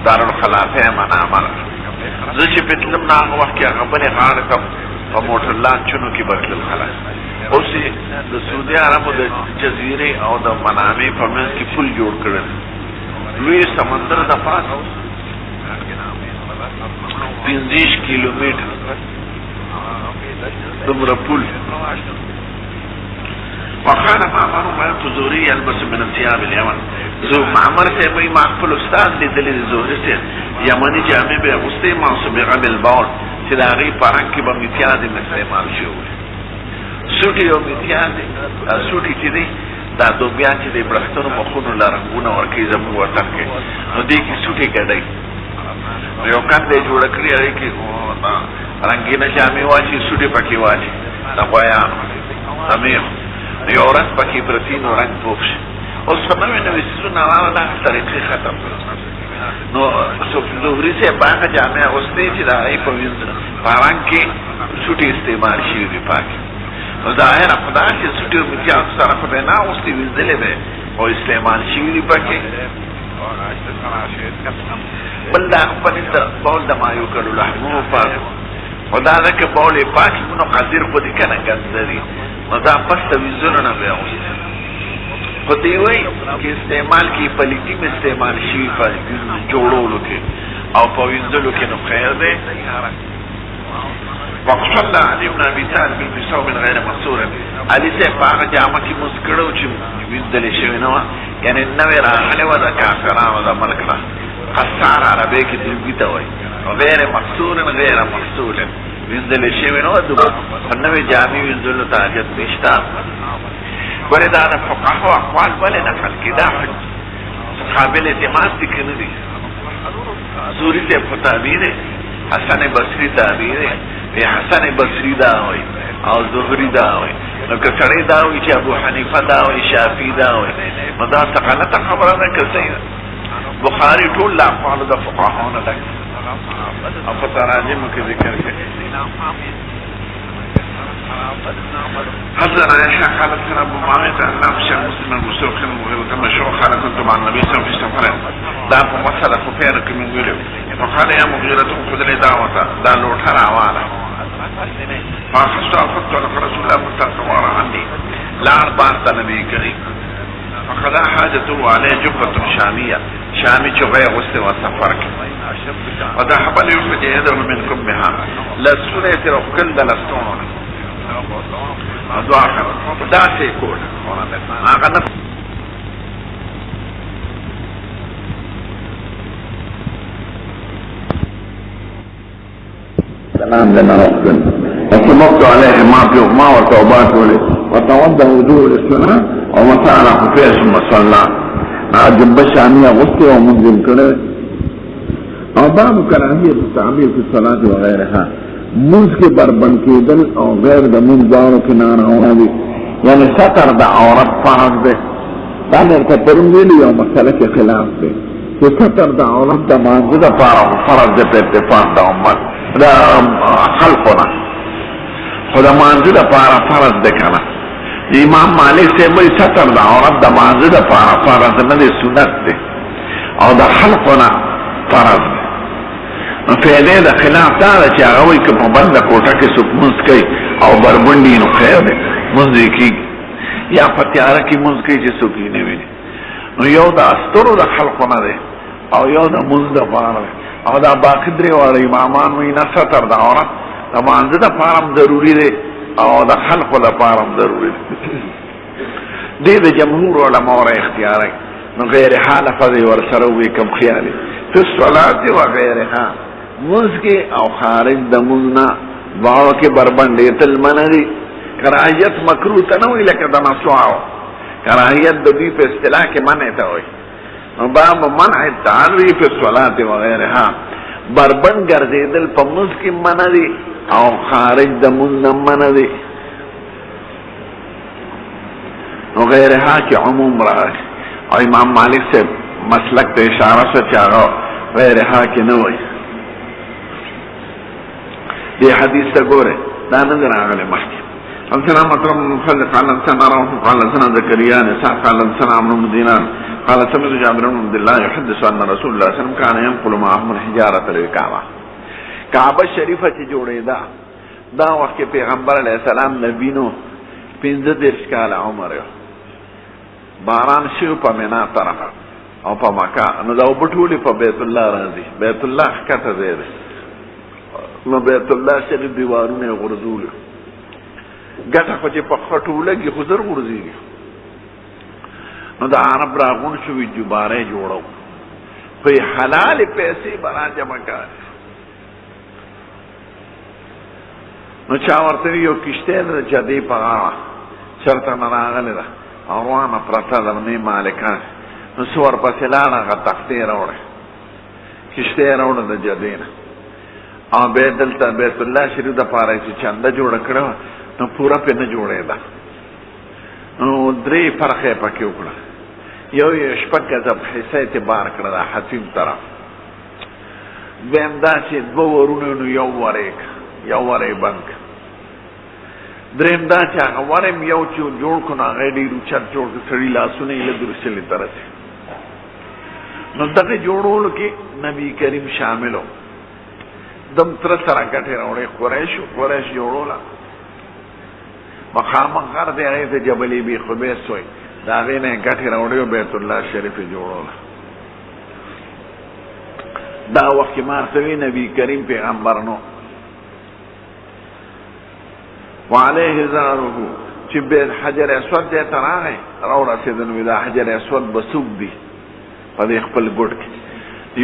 دارالخلافه منامل زه چې پتلم نه هغه وخت کې هغه بلې غاړې ته په موټر لانچونو کې بتلل خلاص. اوس د سعودي عربو د جزیرې او د منامې په منځ کې پل جوړ کړل، لوی سمندر د پاسه 50 کیلومتر دومره پل. وقال معمر ما زهري يلبس من الثياب اليمن. معمر سے بھئی ما خپل استاد لیدلی زهري سے یمنی جامع به اغوستی منصوبه بالبول چې د هغې په رنګ کې به میتیاز استعمال شوی. سوټي او میتیاز سوټي چې دی دا دوبیا چې د برښتنو مخونو له رنګونه ورکوي زموږ وطن کې، نو دې کې سوټي ګډوي. یو کند یې جوړه کړې هغې کې رنګینه جامې واچي، سوټي پکې واچي د غویانو د میخو، یو ورځ پکې پرتي نو رنګ پوښ شي. اوس خو نوې نوې څیزونه راغله، هغه طریقې ختم نو زهري صاحب هغه جامې اغوستې چې د هغې په رنګ کې سوټي استعمال شوي وي پاکې. نو ظاهره خو دا چې سوټي او میتیازو سره خو به یې نه اغوستې، وینځلې به یې او استعمال شوي دي پکې. بل دا خپل د بول د ما یوکلو لحمو پاک خو دا ده که بول یې پاک وي نو قدر خو دې که نه ګنده دي، نو دا پس د وینځلو نه به یې اغوستې. خو دی وایي که استعمال کې پلیټي م استعمال شوي په جوړولو کې او په وینځلو کې نو خیر دی. وصلى علي بن ابي طالب بثوب غير مستور. علي صاحب په هغه جامه کې مونځ کړی چې وینځلې شوې نه وه، یعنې نوې راغلې وه د کافرانو د ملک نه. قصار عربۍ کې دوبي ته وایي، غیر مقصور غیر مقصول، وینځلې شوې نه وه، په نوې جامې وینځلو ته حاجت نشته. ولې دا د فقهاو اقوال ولې نقل کړي؟ دا قابل اعتماد دي که نه دي؟ زهري صاحب خو تابعي دی، حسن بصري تابعي دی، حسن بصري دا وایي او زهري دا وایي. نو که سړی دا وایي چې ابو حنیفه دا وایي، شافعي دا وایي، نو دا څه غلطه خبره ده که صحیح ده؟ بخاري ټول له اقوالو د فقهاو نه ډک او په تراجمو کې ذکر کوي. حضر عائشة قالت كان أبو معاوية أن أخشى مسلم المسوقين كما شو قال كنت مع النبي صلى الله عليه وسلم في سفر دعب مسألة خفيرك من قلب فقال يا مغيرة خذ لي دعوة دا لوتر عوالا فأخذت أخذت لك رسول الله مستقوار عني لا أربعة نبي كريم فقد حاجته عليه جبة شامية شامي جبية غسل وسفرك وذهب ليخرج يده من كمها لسنة يتركل لستون دعا کړه دا څه کول هغه نه سلام لنا ربنا وصمت عليه ما وتوبات ولي وتوضا وضوء الصلاه ومسح على خفيه ثم صلى جنب الشاميه غسل ومنزل كده او باب كراهيه التعبير في الصلاه وغيرها منز کے بربند کېدل او غیر د منز دارو کې ناروا دي، یعنی ستر د عورت فرض دی. دا درته پرون ویلي یو مسله کې خلاف دی چې ستر د عورت د مانځه دپاره فرض دی په اتفاق د امت د خلقو نه، خو د مانځه دپاره فرض دی که نه. امام مالک صاحب وایي ستر د عورت د مانځه دپاره فرض نه دی، سنت دی او د خلقو نه فرض دی. فیده دا خلاف دا چې هغه وایي که په بنده کوټه کې څوک مونځ کوي او بربنډي نو خیر دی، مونځ یې کېږي، یا په تیاره کې مونځ کوي چې څوک یې نه ویني. نو یو د استرو د خلقو نه دی او یو د مونځ دپاره دی. او دا باقي درې واړه امامان وایي نه ستر د عورت د مانځه دپاره هم ضروري دی او د خلقو دپاره هم ضروري دی. دې د جمهور علماو را اختیاروي. نو غیر حاله فضې ورسره ووایي کوم خیالي فی الصلات وغیرها منز کے او خارج د منزنا باو کے بربندیتل منری کراہیت مکروه تنوی لکه د مسواو کراہیت د دوی په اصطلاح کې منع ته وي. باب منع التعري في الصلاه وغيرها بربند ګرځیدل په منز کې منع دي او خارج د منز منع دي. وغيرها کې عموم راغی او امام مالک سے مسلک ته اشاره شو چې هغه غیرها کې نه وي. دې حدیث ته ګوره دا نه راغلی مخکې. حدثنا مطرب بن مخلد قال حدثنا روح قال حدثنا زكريا قال حدثنا عمرو بن دينار قال سمعت جابر بن عبد الله يحدث ان رسول الله صلى الله عليه وسلم كان ينقل معهم الحجاره للكعبه. کعبه شریفه چې جوړېده دا وخت پیغمبر علیه السلام نبی نو 15 کاله عمر یو باران شو په مینا طرف او په مکه نو دا وبټولې په بیت الله راځي. بیت الله ښکته ځای دی نو بیت الله شریف دیوارونه غرزول ګټه خو چې په خټو لګي خو زر غرزيږي. نو دا عرب راغون شوي جباره جوړو خو حلال پیسې برا جمع کړ. نو چا ورته یو کشته ده جدي په غاړه چرته نه راغلی ده او روانه پرته ده نه مالکان. نو سور پسې لاړه هغه تختې راوړې کشته راوړه د جدي نه او به دلته بیت الله شریف دپاره چې چنده جوړه کړه نو پوره پې نه جوړېده. نو 3 فرقې پکې وکړه. یو یې شپږ ګزه حصه اعتبار کړه د حسین طرف. دویم دا چې 2 ورونه نو یو وری بنک. دریم دا چې هغه ورم یو چې جوړ کړو نو هغه ډېر اوچت جوړ کړو سړي لاسونه یې لږ رسلې ته رسېږي. نو دغه جوړولو کې نبي کریم شامل و. دم تر سره ګټې راوړې قریش جوړوله مخامخ غر دی هغې ته جبل بی خبیث وایي د هغې نه یې ګټې راوړې او بیت الله شریف یې جوړوله. دا وخت کې مارتوي نبي کریم پیغمبر نو وعليه زاره چې بیت حجر اسود دی ته راغی راورسېده نو دا حجر اسود به څوک دي په دې خپل ګوټ کې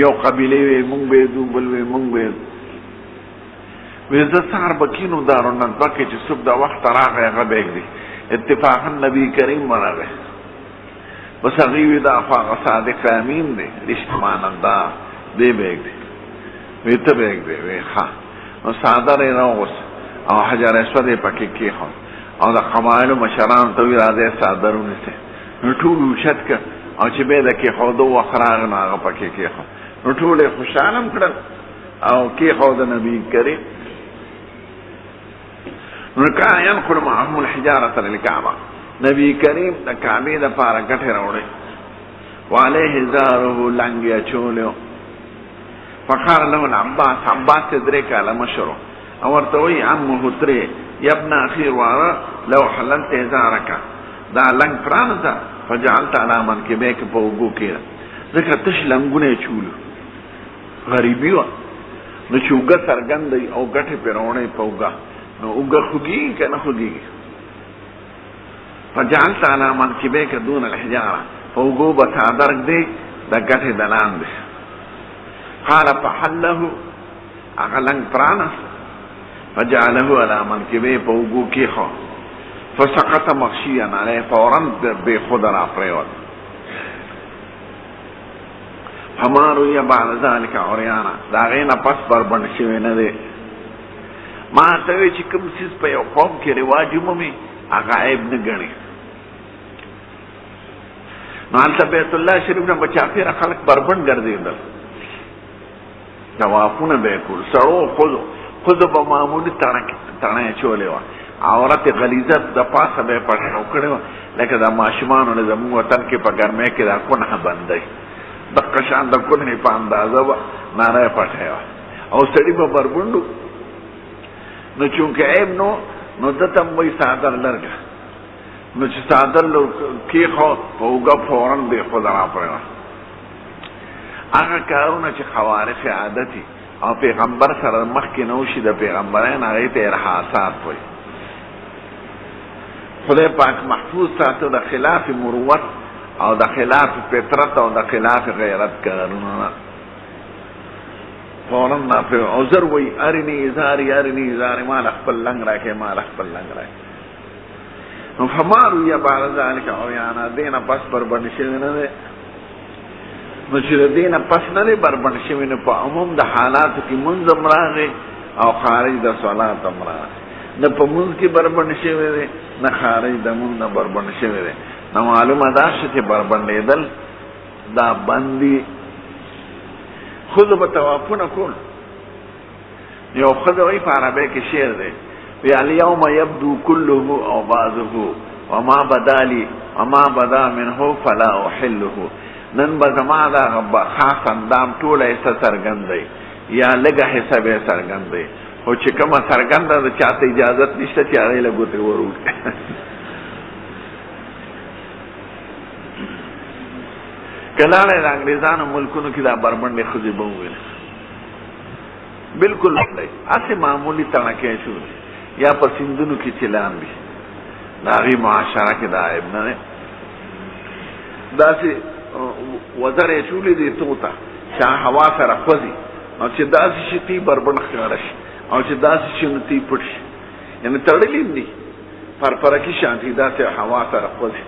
یو قبیلې وی مونږ به یې دو بل وی مونږ به یې وی زه سهار به کینو دارالندوه کې چې څوک دا وخت راغی هغه به یږدي. اتفاقا نبي کریم ورغی بس هغې وی دا خو هغه صادق امین دی رښت مانندار دی به یږدي. وی ته به یږدي وی ښه. نو څادر یې راوغوست او حجر اسود یې پکې کېښود او د قبایلو مشرانو ته وی راځئ څادر ونیسئ. نو ټول اوچت کړ او چې به یې د کېښودو وخت راغی نو هغه پکې کېښود. نو ټول یې خوشحاله هم کړل او کېښود نبي کریم. نو کان ينقل معهم الحجاره للكعبه. نبي کریم د کعبې دپاره ګټې راوړې وعليه زاره لنګ یې اچولی. فقال له العباس عباس یې 3 کاله مشر و او ورته وایي عمه ترې یا ابن اخي واره لو حللت ازارک دا لنګ پرانځه فجعلت على منکبیک په اوږو کې ځکه تش لنګونه یې چولو غریبي وه نو چې اوږه څرګندوي او ګټې پرې راوړی په اوږه نو اوږه خوږېږي که نه خوږېږي. فجعلت على منکبیک دون الحجاره په اوږو به څادر ږدې د ګټې د لاندې. قال فحله هغه لنګ پرانست فجعله على منکبه په اوږو کېښود فسقط مغشيا علیه فورا بې خود را پرېوت. فما روی بعد ذلك عریانا د هغې نه پس بربنډ شوی نه دی. ما ته وایي چې کوم څیز په یو قوم کې رواج ومومي هغه عیب نه ګڼي. نو هلته بیت الله شریف نه به چاپېره خلک بربنډ ګرځېدل طوافونه به یې کول. سړو ښځو به معمولي تڼۍ اچولې وه عورت غلیظه د پاسه به یې پټنو کړې وه لکه د ماشومانو نه زموږ وطن کې په ګرمۍ کې دا کونه بندی دقه شان د کونې په اندازه به ناره یې پټی وه او سړي به بربنډو. نو چونکې عیب نو ده ته هم وایي څادر لرګه. نو چې څادر کېښود په اوږه فورا بېخوده راپرېوت. هغه کارونه چې خوارق عادتي او پیغمبر سره مخکې نه وشي د پیغمبران هغې ته ارهاسات وایي. خدای پاک محفوظ ساته د خلاف مروت او د خلاف فطرت او د خلاف غیرت کارونه فورا ناپرېږدي. او زر وایي ارني ازاري مال خپل لنګ راکړې نو فما رویه بعد ذلک عریانا دې نه پس بربنډ شوی نه دی. نو چې د دې نه پس نه دی بربنډ شوی نو په عموم د حالاتو کې مونځ هم راغی او خارج د صلات هم راغی. نه په مونځ کې بربنډ شوی دی نه خارج د مونځ نه بربنډ شوی دی. نو معلومه دا شوه چې بربنډېدل دا بندي. ښځو به طوافونه کول. یو ښځه وایي په عربۍ کې شعر دی وی الیوم یبدو کله او بعضه وما بدا لی وما بدا منه فلا احله. نن به زما دا خاص اندام ټوله حصه څرګند دی یا لږه حصه به څرګند دی خو چې کومه څرګنده ده چاته اجازت نشته چې هغې له ګوتې وروړي که لاړی د انګریزانو ملکونو کې دا بربنډې ښځې به وویل بلکل دی هسې معمولي تڼکی شو یا په سیندونو کې چې لاندې د هغې معاشره کې دا عیب نه دی داسې وزر یې چولې دی تو ته چې هوا سره خوځي او چې داسې شي تی بربنډ ښکاره شي او چې داسې شي نو تی پټ شي یعنې تړلي دي پرپرکي شانتي داسې هوا سره خوځي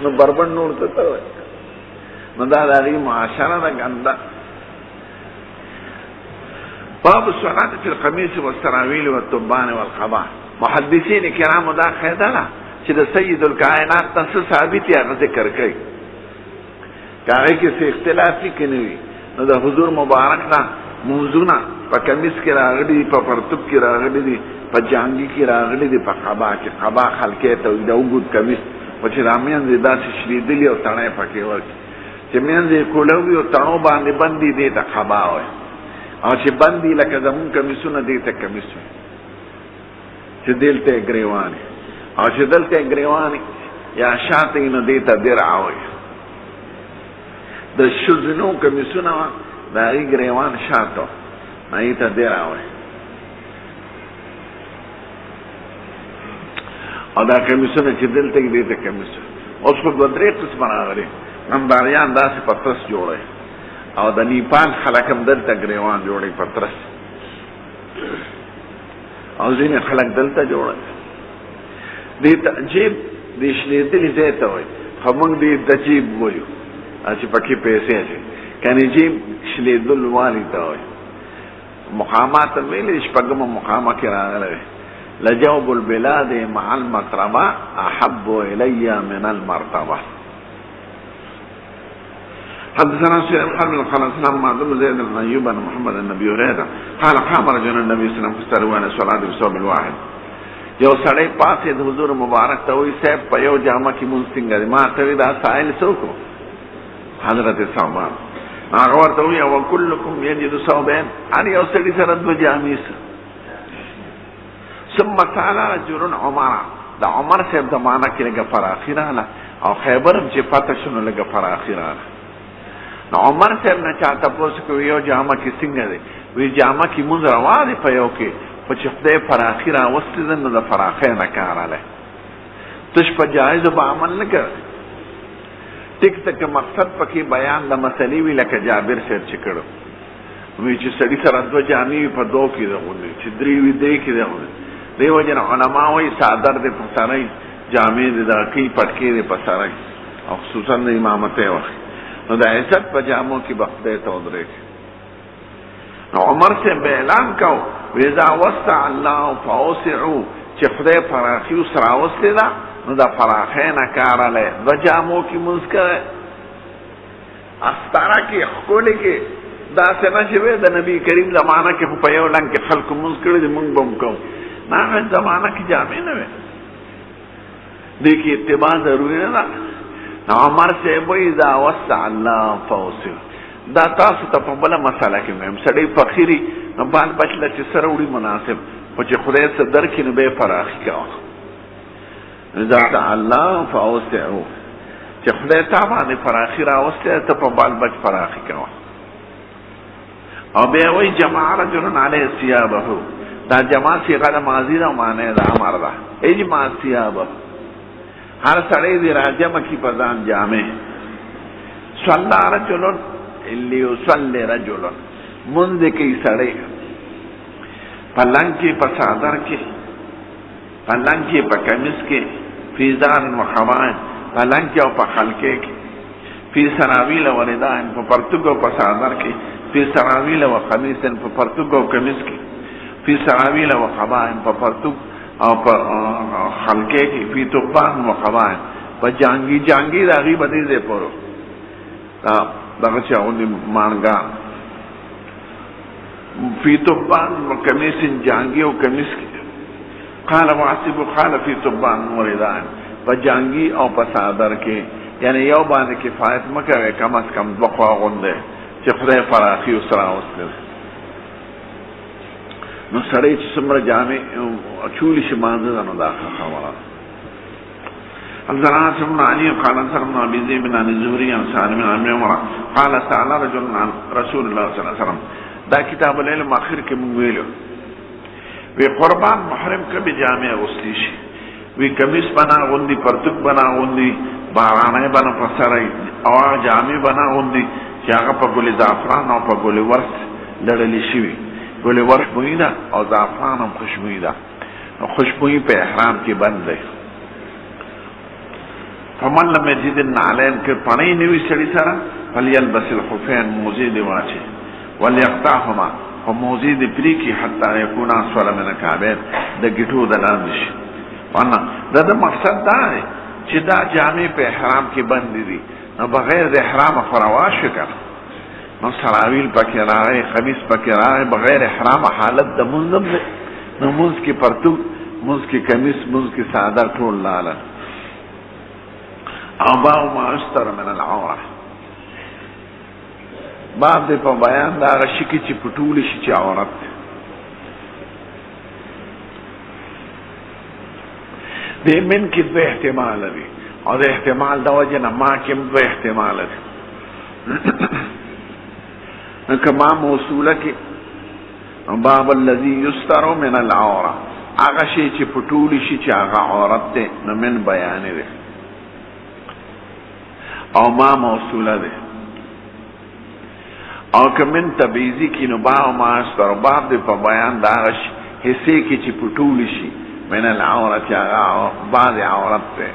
نو بربنډ نور ته ته وایي نو دا د هغې معاشره ده ګنده باب الصلاة في القمیص والسراویل والتبان والقبا محدثین کرامو دا قاعده ده چې د سید الکائنات نه څه ثابت یې هغه ذکر کوي که هغې کې څه اختلاف وي که نه وي نو د حضور مبارک نه منځونه په کمیس کې راغلي دي په پرتوب کې راغلي دي په جانګي کې راغلي دي په قبا کې قبا خلقې ته وي د اوږد کمیس خو چې دا منځ یې داسې شلېدلي او تڼۍ پکې ورکړي چې منځ یې کوله وي او تڼو باندې بند دي دې ته قبا وایي او چې بند دي لکه زمونږ کمیسونه دې ته کمیس وي چې دلته یې ګریوان او چې دلته یې ګریوان یا شاته یې نو دې ته درع وایي د ښځینو کمیسونه وه د هغې ګریوان شاته هغې ته درع وایي او دا کمیسونه چې دلته یې دې ته کمیس وي اوس خو دوه درې قسمه راغلي ننداریان داسې پترس جوړوي او د نیپال خلک هم دلته ګریوان جوړوي پترس او ځینې خلک دلته جوړوي دې ته جیب دې شلېدلي ځای ته وایي خو موږ دې د جیب وایو چې پکې پیسې اچوي کنې جیب شلېدل والي ته وایي مقامات ویلې شپږمه مقامه کې راغلی لجوب البلاد مع المطربه احب الي من المرتبه حدثنا سعيد بن حرب قال حدثنا معاذ بن زيد بن ايوب بن محمد بن ابي هريره قال قام رجل النبي صلى الله عليه وسلم فاستروى عن الصلاه بثوب الواحد یو سړی پاسې د حضور مبارک ته وایي صاحب په یو جامه کې مونځ څنګه دی ما ته وایي دا سائل څوک و حضرت ثوبان هغه ورته وایي وکلکم یجد ثوبین هر یو سړي سره دوه جامې ثم سأل رجل عمر د عمر صاحب د معنا کې لږه فراخي راغله او خیبر هم چې فتح شو نو لږه فراخي راغله نو عمر صاحب نه چا تپوس کوي یو جامه کې څنګه دی وی جامه کې مونځ روا دی په یو کې خو چې خدای فراخي راوستې ده نو د فراخۍ نه کار الی تش په جایزو به عمل نه کوي ټیک ته که مقصد پکې بیان د مسلې وي لکه جابر صاحب چې کړو وی چې سړي سره دوه جامې وي په دوه کې دغونې چې درې وي درې کې دغونې دې وجې نه علما وایي څادر دی په سرۍ جامې دی د کۍ پټکې دی په سرۍ او خصوصا د امامتۍ وخت نو د عزت په جامو کې به خدای ته ودرېږي نو عمر صاحب به اعلان کو ویزا وسع الله فاوسعو چې خدای فراخي اوس راوستې ده نو د فراخۍ نه کار الی دوه جامو کې مونځ کوی استاره کې ښکلې کې داسې نه چې وی د نبي کریم زمانه کې خو په یو لنګ کې خلکو مونځ کړی دی مونږ به هم کوو نه هغه زمانه کې جامې نه وې دې کې اتباع ضروري نه ده نو عمر صاحب وایي اذا وسع الله فاوسعو دا تاسو ته په بله مسله کې مهم سړی فقیري نو بال بچ له چې سره وړي مناسب خو چې خدای څه درکړي نو به یې فراخي کوه اذا وسع الله فاوسعو چې خدای تا باندې فراخي راوستې ته په بال بچ فراخي کوه او بیا وایي جمع رجل علیه ثیابه دا جمع صیغه د ماضي ده او معنی د امر ده اجمع ثیابه هر سړی دې راجمع کړي په ځان جامې صلی رجل لیصلی رجل منځ کوي سړی په لنګ کې په څادر کې په لنګ کې په کمیس کې فی ذان وخوان په لنګ کې او په خلقې کې فی سراویل و رداء په پرتوګ او په څادر کې فی سراویل و قمیص په پرتوګ او کمیس کې فی سراویل و قباء په پرتوګ او په خلقې کې فی تبان و قباء په جانګي جانګي راغي بدې دې پورو دغه چې اونې مانګان فی تبان و کمیس جانګي او کمیس کې قال واسب قال فی تبان و رداء په جانګي او په صادر کې یعنی یو باندې کفایت مکوي، کم از کم دوه خوا غونډه چې خدای فراخي او سره واستل. نو سړی چې څومره جامې چولی شي مانځه نو دا خبره. الزراعة بن علي قال انصر بن ابي ذئب بن الزهري عن سالم بن ابي عمر قال سأل رجل عن رسول الله صلى الله عليه وسلم. دا کتاب العلم اخر کې موږ ویلو وی قربان محرم کبي جامې اغوستي شي، وی کمیس بنا غوندي، پرتوک بنا غوندي، بارانه بنا پسرای او جامې بنا غوندي چې هغه په ګل زعفران او په ګل ورس لړلې شي. ګل ورس بوی ده او زعفران هم خوشبوئی ده. خوشبوئی په احرام کې بند ده. فمن لم يجد النعلين که پنی نوی سړي سره فليلبس الخفين موزي دی واچي وليقطعهما فموزي دی پری کی حتی يكون اسفل من الكعبين د ګټو د لاندې شي. وانا دا مقصد دا دی چې دا جامې په احرام کې بند دي، نو بغیر د احرام فرواش کړه. نو سراویل پکې راغی، قمیص پکې راغی، بغیر احرام حالت د منظم دی. نو منځ کې پرتوک، منځ کې کمیس، منځ کې ساده ټول لاله. او باب ما استر من العوره، باب دی په بیان دا هغه شي کې چې پټول شي چې عورت دی. من کې دوه احتمال دی، او د احتمال د وجه نه ما کې دوه احتمال دی. کما موصوله کې باب الذي يستر من العوره، هغه شي چې پټول شي چې هغه عورت دی، نو من بیان دی. او ما موصوله ده او که من تبعیزی کی نو با او ما استر باب ده پا بیان داغش حصے کی چی پتولی شی من العورت یا بعض عورت ده.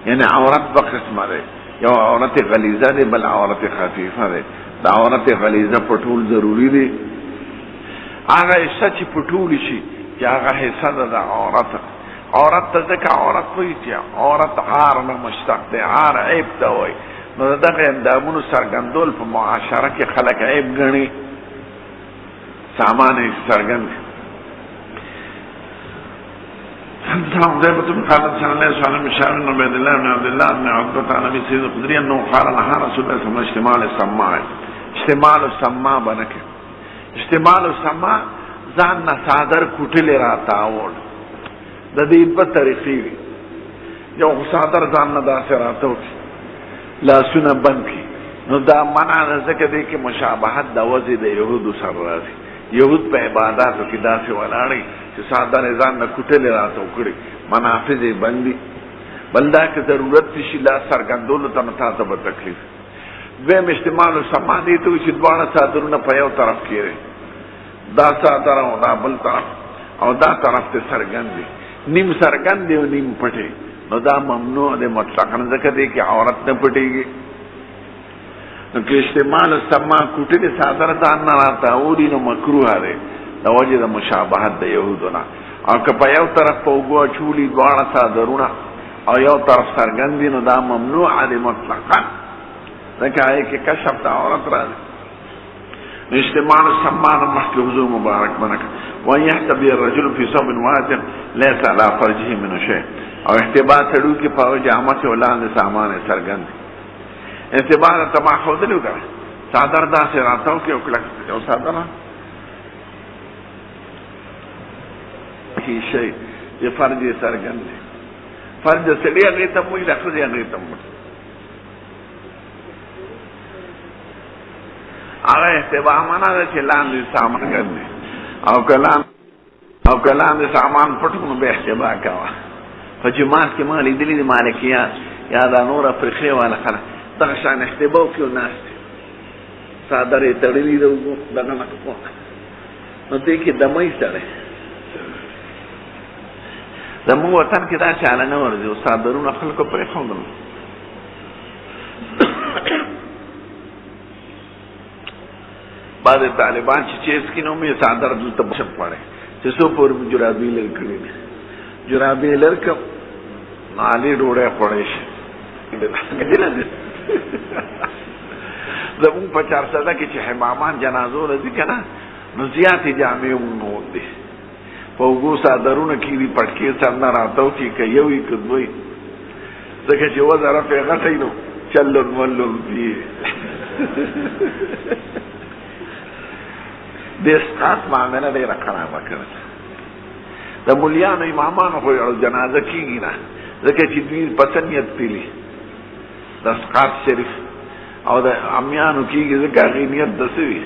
یعنی عورت با قسمه ده، یا عورت غلیظه ده بل عورت خفیفه ده. دا عورت غلیظه پتول ضروری ده. آغا حصه چی پتولی شی یا آغا حصه ده دا عورت. عورت ته ځکه عورت وایي چې عورت عار نه مشتق دی، عار عیب ته وایي. نو د دغه اندامونو څرګندول په معاشره کې خلک عیب ګڼي، سامان یې څرګند. حدثنا قتيبة بن خالد بن الله سعد بن شهاب بن عبيد الله بن عبد الله بن عتبة عن ابي سعيد الخدري انه قال نهى رسول الله صلى الله عليه وسلم اجتماع السماع. اجتماع السماع بنکه اجتماع السماع ځان نه صادر کوټلې راتاوړ. د دې په طریقې وي یو صادر ځان نه داسې راته وکړي، لاسونه بند کړي. نو دا منع ده ځکه دی کې مشابهت د وضع د یهودو سره راځي. یهود په عباداتو کې داسې ولاړی چې صادر ځان نه کوټلې راته وکړي، منافذ یې بندي. بل دا که ضرورت شي لاس څرګندولو ته نو تا ته به تکلیف. دویم اجتماع السماع دې ته وایي چې دواړه صادرونه په یو طرف کې دی، دا صادر او دا بل طرف، او دا طرف ته څرګند دی، نیم سرګند دی او نیم پټي. نو دا ممنوع دی مطلقاً، ځکه دی کې عورت نه پټيږي. نو که استعمال السماع کوټې د صادر ځان نه راته نو مکروه دی د وجې د مشابهت د یهودو نه. او که په یو طرف په اوږو اچولي دواړه صادرونه او یو طرف څرګند دي نو دا ممنوع دی مطلقاً، ځکه هغې کې کشف د عورت راځي. اجتماع السماع مخکې حضور مبارک بنک وان يحتبي الرجل في ثوب واحد ليس على فرجه منه شيء. او احتباء تړو کې په جامه کې ولاندې سامان څرګند. احتباء ته ما خو دلو کړه صادر داسې راتاو کې او کلک یو صادر هي شي چې فرج څرګند دی. فرج سړي هغې ته وایي، ښځې هغې ته وایي. هغه احتباء معنا ده چې لاندې سامان ګرځي، او که لاندې سامان پټ کړو به احتباء کوه. په جومات کې ما لیدلي دي مالکیان یا دا نور افریقې والا خلک دغه شان احتباء وکړي او ناست دي، څادر یې تړلي ده دغه نه نو دې کې دمۍ سړی. زموږ وطن کې دا چاله نه ورځي، او څادرونه خلکو پرېښودل. بعض طالبان چې چیز کې نو مې څادر دلته بشپ پړی چې څو پورې جرابې لر کړي دي، جرابې لر کړم نو علي ډوډۍ خوړی شي. زمونږ په چارسده کې چې حمامان جنازو راځي که نه نو زیاتې جامې مونږ دي، په اوږو څادرونه کېږي، پټکې سر نه راته وکړي، که یو وي که دوی، ځکه چې وزه رفع غټی نو چلن ولن فی د اسقاط معامله ډېره خرابه کړه. د مولیانو امامانو خو یو جنازه کېږي نه، ځکه چې دوی په نیت پیلي د اسقاط شریف، او د امیانو کېږي ځکه هغې نیت د څه وي.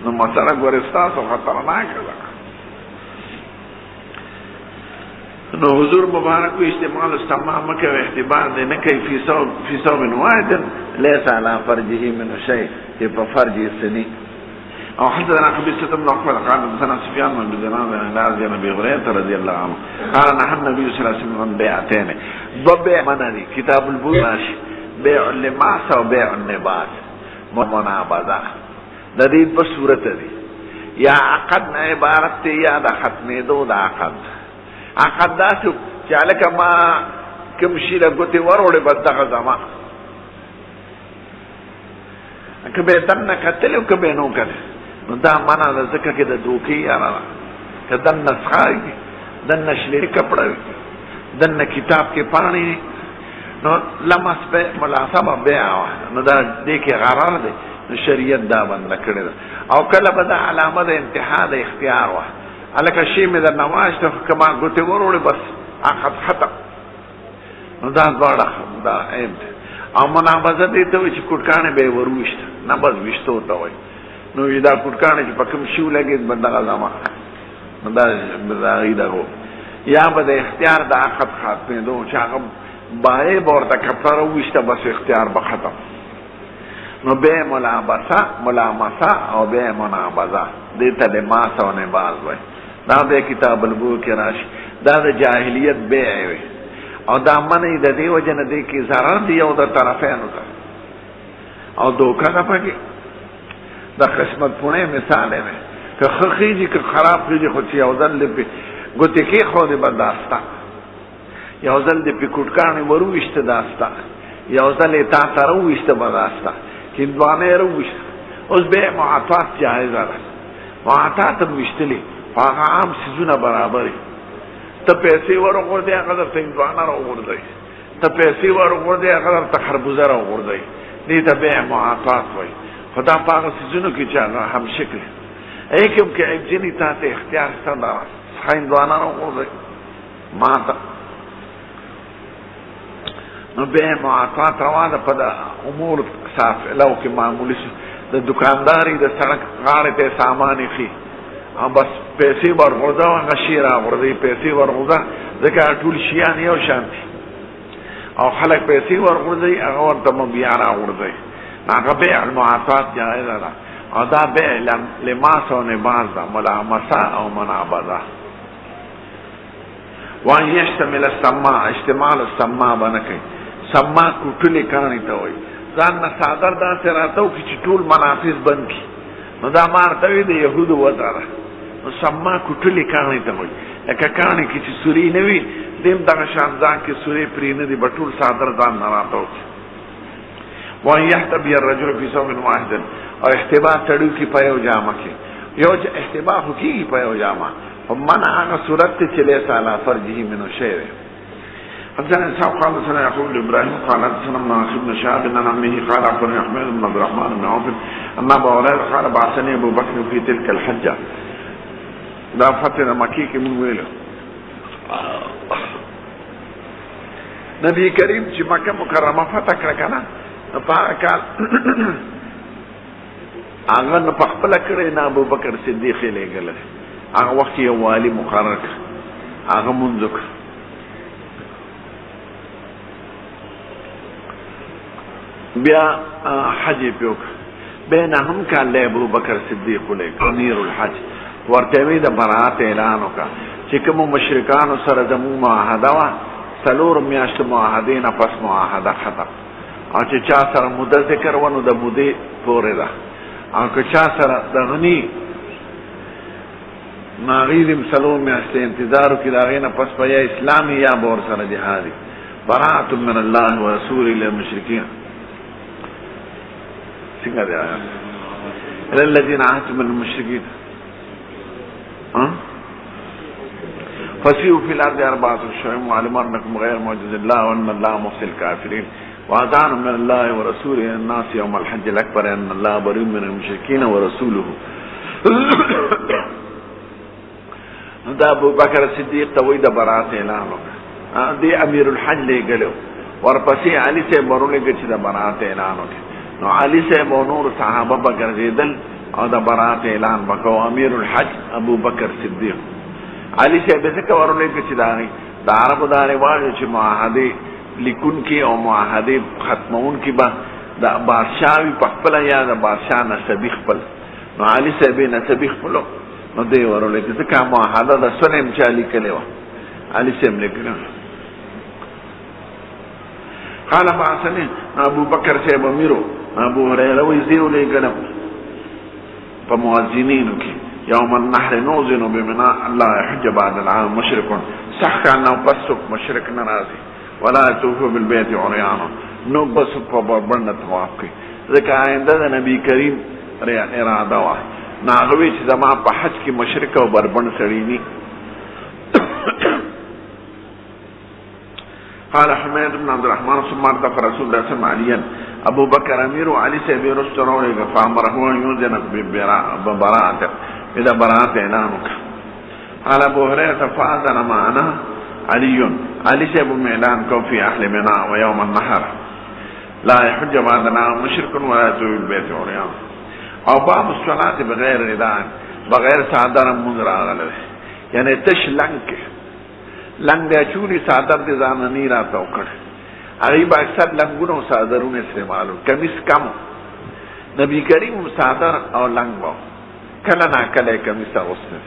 نو مسله ګورې ستاسو خطرناکه ده. نو حضور مبارک اجتماع السماع مکه و احتبار دې نه کوي فی صوب واحد لیس علی فرجه من شیء، چې په فرج یې څه نه. او حدثنا قبيصة بن عقبة قال حدثنا سفيان بن دينار عن ابي هريره رضي الله عنه قال نهى النبي صلى الله عليه وسلم عن بيعتين. بيع منادي كتاب البيوع، بيع اللماس او بيع النبات منابذه. د دې په صورت دي یا عقد نه عبارت دی یا د ختمېدو د عقد. عقد داسې چې هلکه ما کوم شي له ګوتې وروړې بس دغه زما که به یې دننه کتلې او که به یې نه وکتل، نو دا منع ده، ځکه کې د دوکې یاره ده. که دننه څښا وي، دننه شلې کپړه وي، دننه کتاب کې پاڼې وي، نو لمس به مناسبه بیع وه، نو دا دې کې غرر دی، نو شریعت دا بنده کړې ده. او کله به دا علامه د انتها د اختیار وه، هلکه شی مې درنه واخېسته، خو که ما ګوتې وروړې بس عقد ختم، نو دا دواړه دا عیب دی. او منابذه دې ته وایي چې کوټکاڼې به یې ور وویشته، نه بس ویشتو ته وایي. نو دا کوټکاڼې چې په کوم شي ولګېد به دغه زما، نو دا د هغې دغه یا به د اختیار د عقد ختمېدو چې هغه بایې به ورته کپړه وویشته بس اختیار به ختم. نو بے ملامسه او بے منابذه دې ته لماس او نباز وایي. دا د کتاب البیوع کې راشي. دا د جاهلیت بیع وي، او دا منع د دې وجه نه دی کې ضرر دی یو د طرفینو ته، او دوکه ده پکې. د قسمت پوڼې مثال دی، که ښه خېږي که خراب خېږي، خو چې یو ځل دې پې ګوتې کېښودې به دا سته، یو ځل دې پې کوټکاڼې ور وویشته دا سته، یو ځل یې تا ته راوویشته به دا سته، هندوانه یې راوویشته. اوس بیا معاطات جایزه ده، معاطات هم ویشتلې، خو هغه عام څیزونه برابر وي. ته پیسې ور وغورځې هغه درته هندوانه راوغورځوي، ته پیسې ور وغورځې هغه درته خربوزه راوغورځوي. دې ته بیا معاطات وایي. خو دا په هغه څیزونو کې چې هغه هم شکل یې کوم کې عیب ځینې تا ته اختیار شته دا څخه هندوانه راوغورځوي ما ته، نو بیا معاطات روا ده. په د امور سافلو کې معمولي د دکانداري د سړک غاړې ته سامان ایښي، او بس پیسې ورغورځوه، هغه شي راغورځوي، پیسې ورغورځه، ځکه ټول شیان یو شان دي، او خلک پیسې ورغورځوي، هغه ورته بیا راغورځوي. هغه بیع المعاطات جایزه ده، او دا بیع لماس او نباز ده، ملامسه او منابذه. وان یشتمل السماع، اشتمال السماع به نه کوي. سماع کوټلې کاڼي ته وایي. ځان نه څادر داسې راته وکړي چې ټول منافذ بند کړي، نو دا ما ورته وایي د یهودو وضع ده. نو سماع کوټلې کاڼي ته وایي، لکه کاڼي کې چې سوري نه وي، دیم دغه شان ځان کې سورې پرې نه دي، به ټول څادر ځان نه راته وکړي. وان یحتبی الرجل فی ثوب واحد، او احتبا سړی کې په یو جامه کې، یو احتبا خو کېږي په یو جامه، خو منع هغه صورت دی چې لیس علی فرجه من شیء. حدثنا اسحاق قال حدثنا يعقوب بن ابراهيم قال حدثنا مناصب بن شهاب عن عمه قال اخبرني احمد بن عبد الرحمن بن عوف ان ابا هريره قال بعثني ابو بكر في تلك الحجه. دا فتح مکی کې مونږ ویلو نبی کریم چې مکه مکرمه فتح کړه کنه، په هغه کال هغه نه په خپله کړی نه ابو بکر صدیق یې لېږلی، هغه وخت یو والي مقرر کړ، هغه مونځ وکړ. بیا حج یې پې وکړ، بیا نهم کال له ابو بکر صدیق ولېږه امیر الحج، ورته یې د براعت اعلان وکړه چې کومو مشرکانو سره زموږ معاهده وه، 4 میاشتې معاهدې نه پس معاهده ختم، او چې چا سره موده ذکر و نو د مودې پورې ده، او که چا سره دغه ني نو هغې دې 4 میاشتې انتظار وکړي، د هغې نه پس به یا اسلامي یا به ورسره جهادي. براعت من الله ورسوله للمشرکین. څنګه دی آیات؟ الا الذین عاهدتم من المشرکین فسیحوا فی الارض 4 اشهر واعلموا انکم غیر معجز الله وان الله مخزي الکافرین. وأذان من الله ورسوله إلى الناس يوم الحج الأكبر أن الله بريء من المشركين ورسوله. دا ابو بکر صدیق ته وی د برات اعلان وکړ، دی امیر الحج لګلو، ورپسې علي صاحب ورولېږي چې د برات اعلان وکړي. نو علي صاحب او نور صحابه به ګرځېدل او د برات اعلان وکړو. امیر الحج ابو بکر صدیق. علي صاحب ځکه ورولېږي چې د عربو دا رواج چې معاهدې لیکون کې او معاهدې ختمون کې به د بادشاه په خپل یا د بادشاه نسبی خپل. نو علي صاحب نسبی خپلو، نو دی ورولېږي ځکه معاهده د سلیم چا لیکلې وه، علي صاحب لیکلې. قال بعثني ابو بکر صاحب امیرو، ابو هريره وی زه ولېږلم په مؤذنینو کې یوم النحر نوزن بمنا الله يحج بعد العام مشرك صح كان پسک مشرک ناراضي ولا يطوف بالبيت عريانا، نو بس په بربند طواف کوي. ځکه آینده د نبی کریم اراده وه، ناغوی چې زما په حج کې مشرک او بربند سړی ني. قال حمید بن عبد الرحمن ثم ارتف رسول الله صلى الله عليه وسلم ابو بکر امیر علي صاحب رستورو فامره يوزن ببراءه اذا براءه اعلان وکړه. قال ابو هريره فاذن معنا علي صاحب اعلان کو في اهل منى ويوم النحر لا يحج بعدنا مشرك ولا يطوف البيت عريان. او باب الصلاه بغیر رداء، بغیر صادر منذ راغله، یعنی تش لنګ دی چولی صادر دی ځان نه راته وکړ. هغه به اکثر لنګونه او صادرونه استعمالو، کمیس کم. نبی کریم صادر او لنګ وو، کله نا کله کمیس اغوسته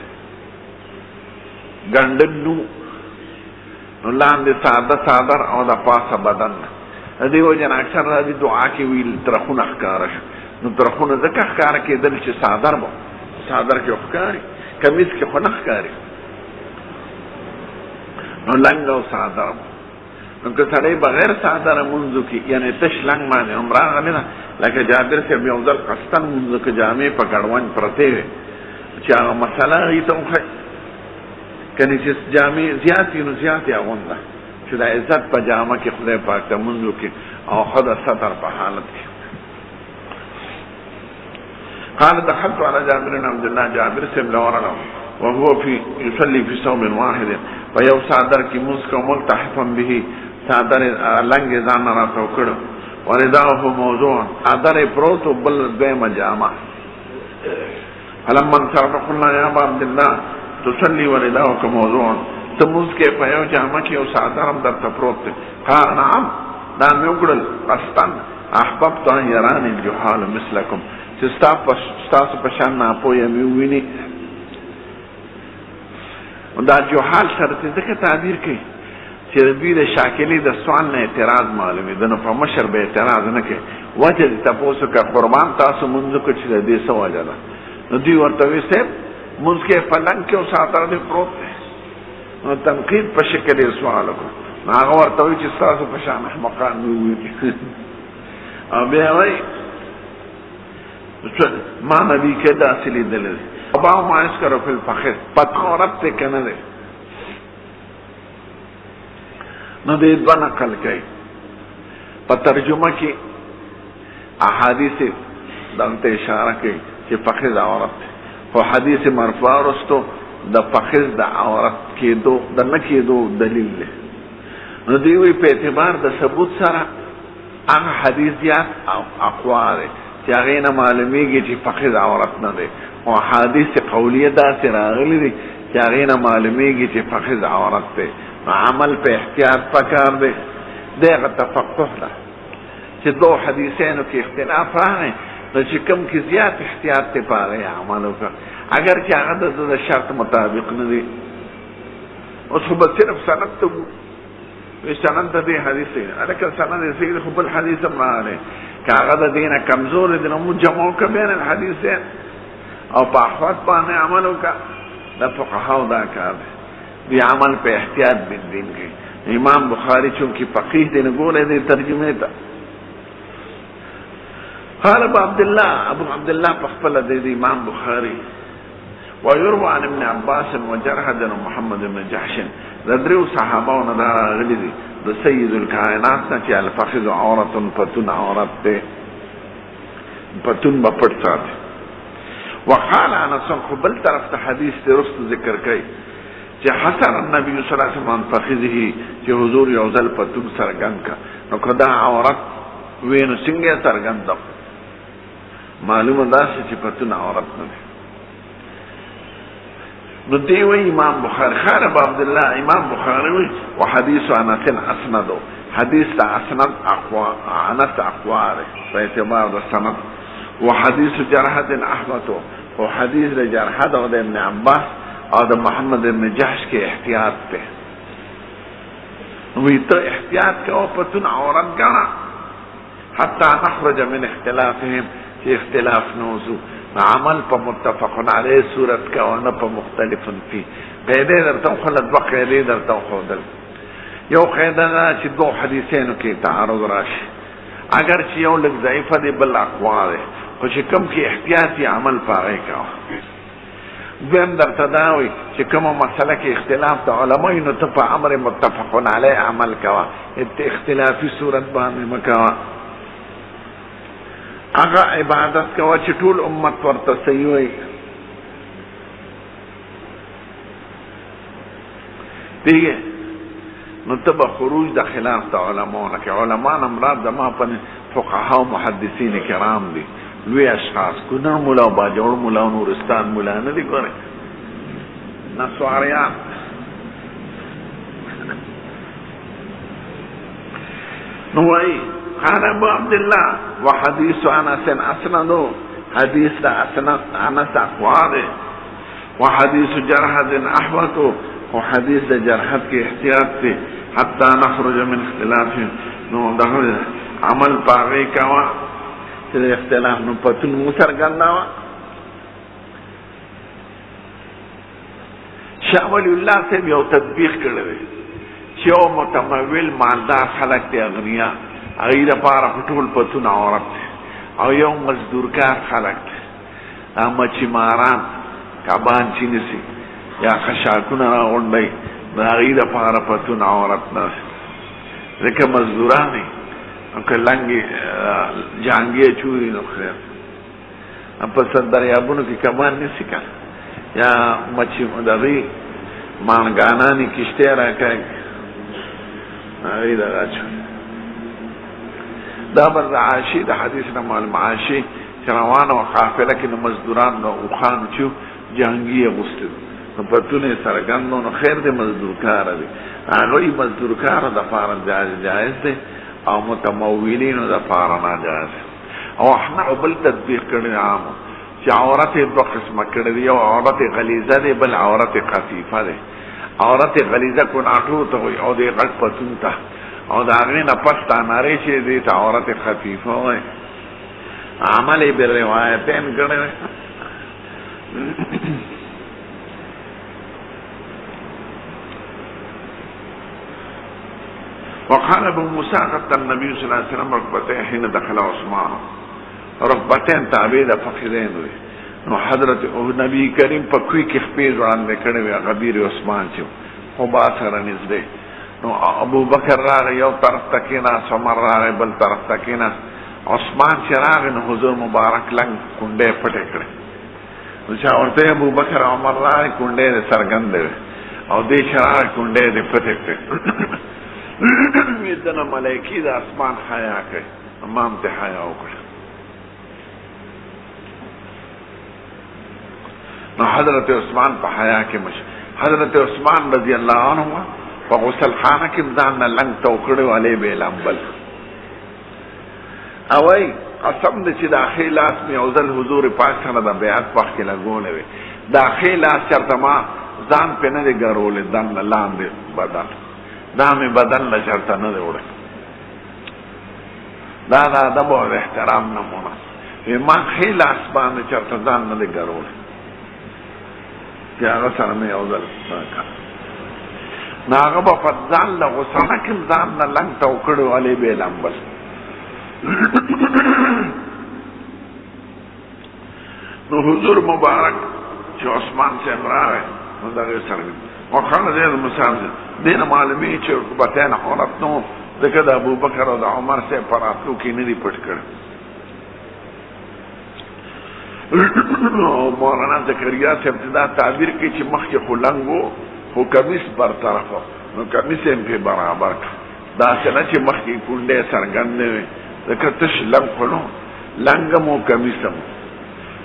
ګنډلو، نو لاندې ساده صادر او د پاسه بدن. دی وجه نه اکثر راځي دعا کې ویل ترخونه ښکاره شو، نو ترخونه ځکه ښکاره کېدل چې صادر وو، صادر کې ښکاري، کمیس کې خو نه ښکاري. نو لنګ او صادر، نو که سړی بغیر صادر منځو کې یعنی تش لنګ باندې هم راغلی ده، لکه جابر صاحب یو ځل قصدن منځو کې جامې په ګړوند پرتې وې چې هغه مسله هغې ته وښایي، کنې چې جامې زیات وي نو زیات یې اغونده چې د عزت په جامه کې خدای پاک ته منځو کې او ښه د ستر په حالت کې. قال دخلت على جابر بن عبد الله، جابر صاحب لورلم وهو يصلي في ثوب واحد، فيو صادر کی مسک ملتحفا به، صادر لنگ ځان راته وکړ، ورداه موضوع صادر پروت بل دویمه جامه. فلما انصرف قلنا يا ابا عبد الله تصلي ورداؤك موضوع، ته مونځ کې په یو جامه کې یو صادر هم درته پروت دی. قال نعم، دا مې وکړل قصدن احببت ان يراني الجهال مثلكم، چې ستاسو په شان ناپوهه مې وویني. دا جوحال سره ځکه تعبیر کوي چې دوی د شاکلې د سوال نه اعتراض معلومي ده، نو په مشر به اعتراض نه کوي. وجه دې تاسو کا قربان تاسو منځ کو چې دې څه وجه ده، نو دوی ورته وي صاحب منځ کې پلنګ کې او ساتره دې پروت دی، نو تنقید په شکل یې سوال وکړو. هغه ورته وي چې تاسو په شان احمقان مې وویني. او بیا وایي ما نبی کې داسې لیدلی دی. ابا ما اسکرو فی الفخذ، پتو عورت ته کنه دی. نو دې دوه نقل کوي په ترجمه کې احادیث دلته اشاره کوي چې فخذ عورت دی، خو حدیث مرفوع رستو د فخذ د عورت کېدو د نه کېدو دلیل دی. نو دوی وی په اعتبار د ثبوت سره هغه حدیث زیات او اقوا دی چې هغې نه معلومیږي چې فخذ عورت نه دی، او حدیث قولیه داسې راغلی دی چې هغې نه معلومیږي چې فخذ عورت دی. عمل په احتیاط پکار دی. دغه تفقه ده چې دو حدیثینو کې اختلاف راغی، نو چې کوم کې زیات احتیاط دی په هغې عمل وکړه، اگر چې هغه د شرط مطابق نه دی. اوس خو به صرف سند ته وي، سند د دې حدیث دی، هلکه سند یې صحیح دی خو بل حدیث هم راغلی، که هغه د دې نه کمزور دی نو موږ جمع وکړه بین الحدیثین او په احوط باندې عمل وکړه. د فقهاو دا کار دی، دوی عمل په احتیاط بندین کوي. امام بخاری چونکې فقیه دی نو ګوره دی ترجمې ته. قال ابو عبد الله په خپله دی امام بخاری ويروى عن ابن عباس وجرهد ومحمد بن جحش درو صحابه نه دا غلي دي د سید الکائنات نه چې الفخذ عورت پتون عورت ته پتون په پټ ساتي. وقال انس قبل طرف ته حدیث ته رست ذکر کوي چې حسن النبي صلی الله علیه وسلم فخذه چې حضور یو ځل پتون سرګند کا نو کدا عورت وینو څنګه سرګند معلومه ده چې پتون عورت نه نو دی وی امام بخاری خان ابو عبد الله امام بخاری وی وحديث انس اسند حدیث اسند اقوا انس اقوار په اعتبار د سند وحديث جرحد احمد وحديث جرحد او د ابن عباس او د محمد بن جحش کې احتیاط ته وی ته احتیاط کوه پتون عورت غنا حتى نخرج من اختلافهم چې اختلاف نوزو عمل په متفقن علیه صورت کا او نه په مختلف فی قاعده درته خلک دوه قاعده درته خودل یو قاعده چې دوه حدیثینو کې تعارض راشي اگر چې یو لږ ضعیف دی بل اقوا دی خو چې کوم کې احتیاطي عمل پاره کا دویم درته دا وي چې کومه مسله کې اختلاف د علماء نو ته په امر متفقن علیه عمل کوا اختلافي صورت باندې مکوا اغا عبادت کوا چې ټول امت ورته صحیح وي دیگه نو تبا خروج د خلاف د علماء نه کې علماء امراض د ما په فقها او محدثین کرام دي لوی اشخاص کونر مولا باجوړ مولا نورستان مولا نه دي ګوره نسواریان نو وای قال ابو عبد الله وحديث انس اسند حديث انس اقوال وحديث جرحد احمد وحديث جرحد کی احتیاط سے حتى نخرج من اختلاف نو دغه عمل پاره کوا چې اختلاف نو پتون مو سرګندا وا شامل الله سے یو تطبیق کړی چې او متمول مالدار خلک ته اغنیا غیر پاره ټول پتون عورت او یو مزدورکار خلک اما چې ماران کبان چینسی یا خشاکونه راغونډي دا غیر پاره پتون عورت نه ځکه مزدورانی او کلنګي جانګي چوری نو خیر په سندریابونو کې کبان نسی کا یا مچی مدوی مانګانانی کشته راکای غیر راچو دا بر عاشی د حدیث نه معلوم عاشی روانه او قافله کې مزدوران نو خان چو جهانگی غسل نو پتونه سرګندو نو خیر دې مزدور کار دی هغه مزدور کار د فار جائز دی او متمولین د فار ناجائز او احنا بل تطبیق کړی عام چې عورت په قسمه کړی دی او عورت غلیظه دی بل عورت خفیفه دی عورت غلیظه کو ناټو ته او دې غټ پتون ته او دا غنی نه پستا ناری چې دې ته عورت خفیفه وای عمل به روایتین کړي وقال ابو موسى قد النبي صلى الله عليه وسلم ركبتين حين دخل عثمان ركبتين تعبيد فخذين نو حضرت نبی کریم په کوي کې خپل وړاندې کړي وي غبیر عثمان چې خو با سره نږدې نو ابو بکر راغی یو طرف تکینا عمر راغی بل طرف تکینا عثمان چې راغی نو حضور مبارک لنګ کونډه پټه کړې نو چې ورته ابو بکر عمر راغی کونډه سرګند او دې شرار کونډه دې پټه کړې دنه ملائکی د اسمان حیا کوي امام ته حیا وکړه نو حضرت عثمان په حیا کې مش حضرت عثمان رضی الله عنه په غسل خانه کې ځان نه لنګ توکړې والے به لامبل اوای قسم دې چې داخلاس می اوزل حضور پاک سره د بیعت پخ کې لګولې وي داخلاس چرته ما ځان په نه ګرولې ځان لاندې بدل دا می بدل نه چرته نه وړه دا د احترام نمونه ما خلاص باندې چرته ځان نه ګرولې هغه سره مې اوزل ناغه په فضل له غسانه کې ځان نه لنګ تو کړو علي به لامبل نو حضور مبارک چې عثمان سے امراه نو دا سره وقال زید بن ثابت دین معلومی چې رکبتین عورت نو ځکه د ابوبکر او د عمر سے پراتلو کې نه دی پټ کړ. مولانا زکریا سے ابتدا تعبیر کی چې مخکې خو لنګو خو کمیس بر طرفو نو کمیس هم په برابر کړ. دا څنګه چې مخکې کونډې څرګند نه وي ځکه تش لنګ خو نو لنګم او کمیس هم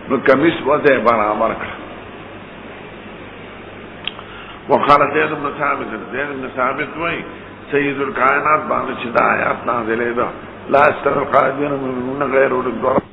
نو کمیس وځای برابر کړ. وقال زید بن ثابت وای سید الکائنات باندې چې دا آیات نازلې ده لا استر القائدین من غیر الضرر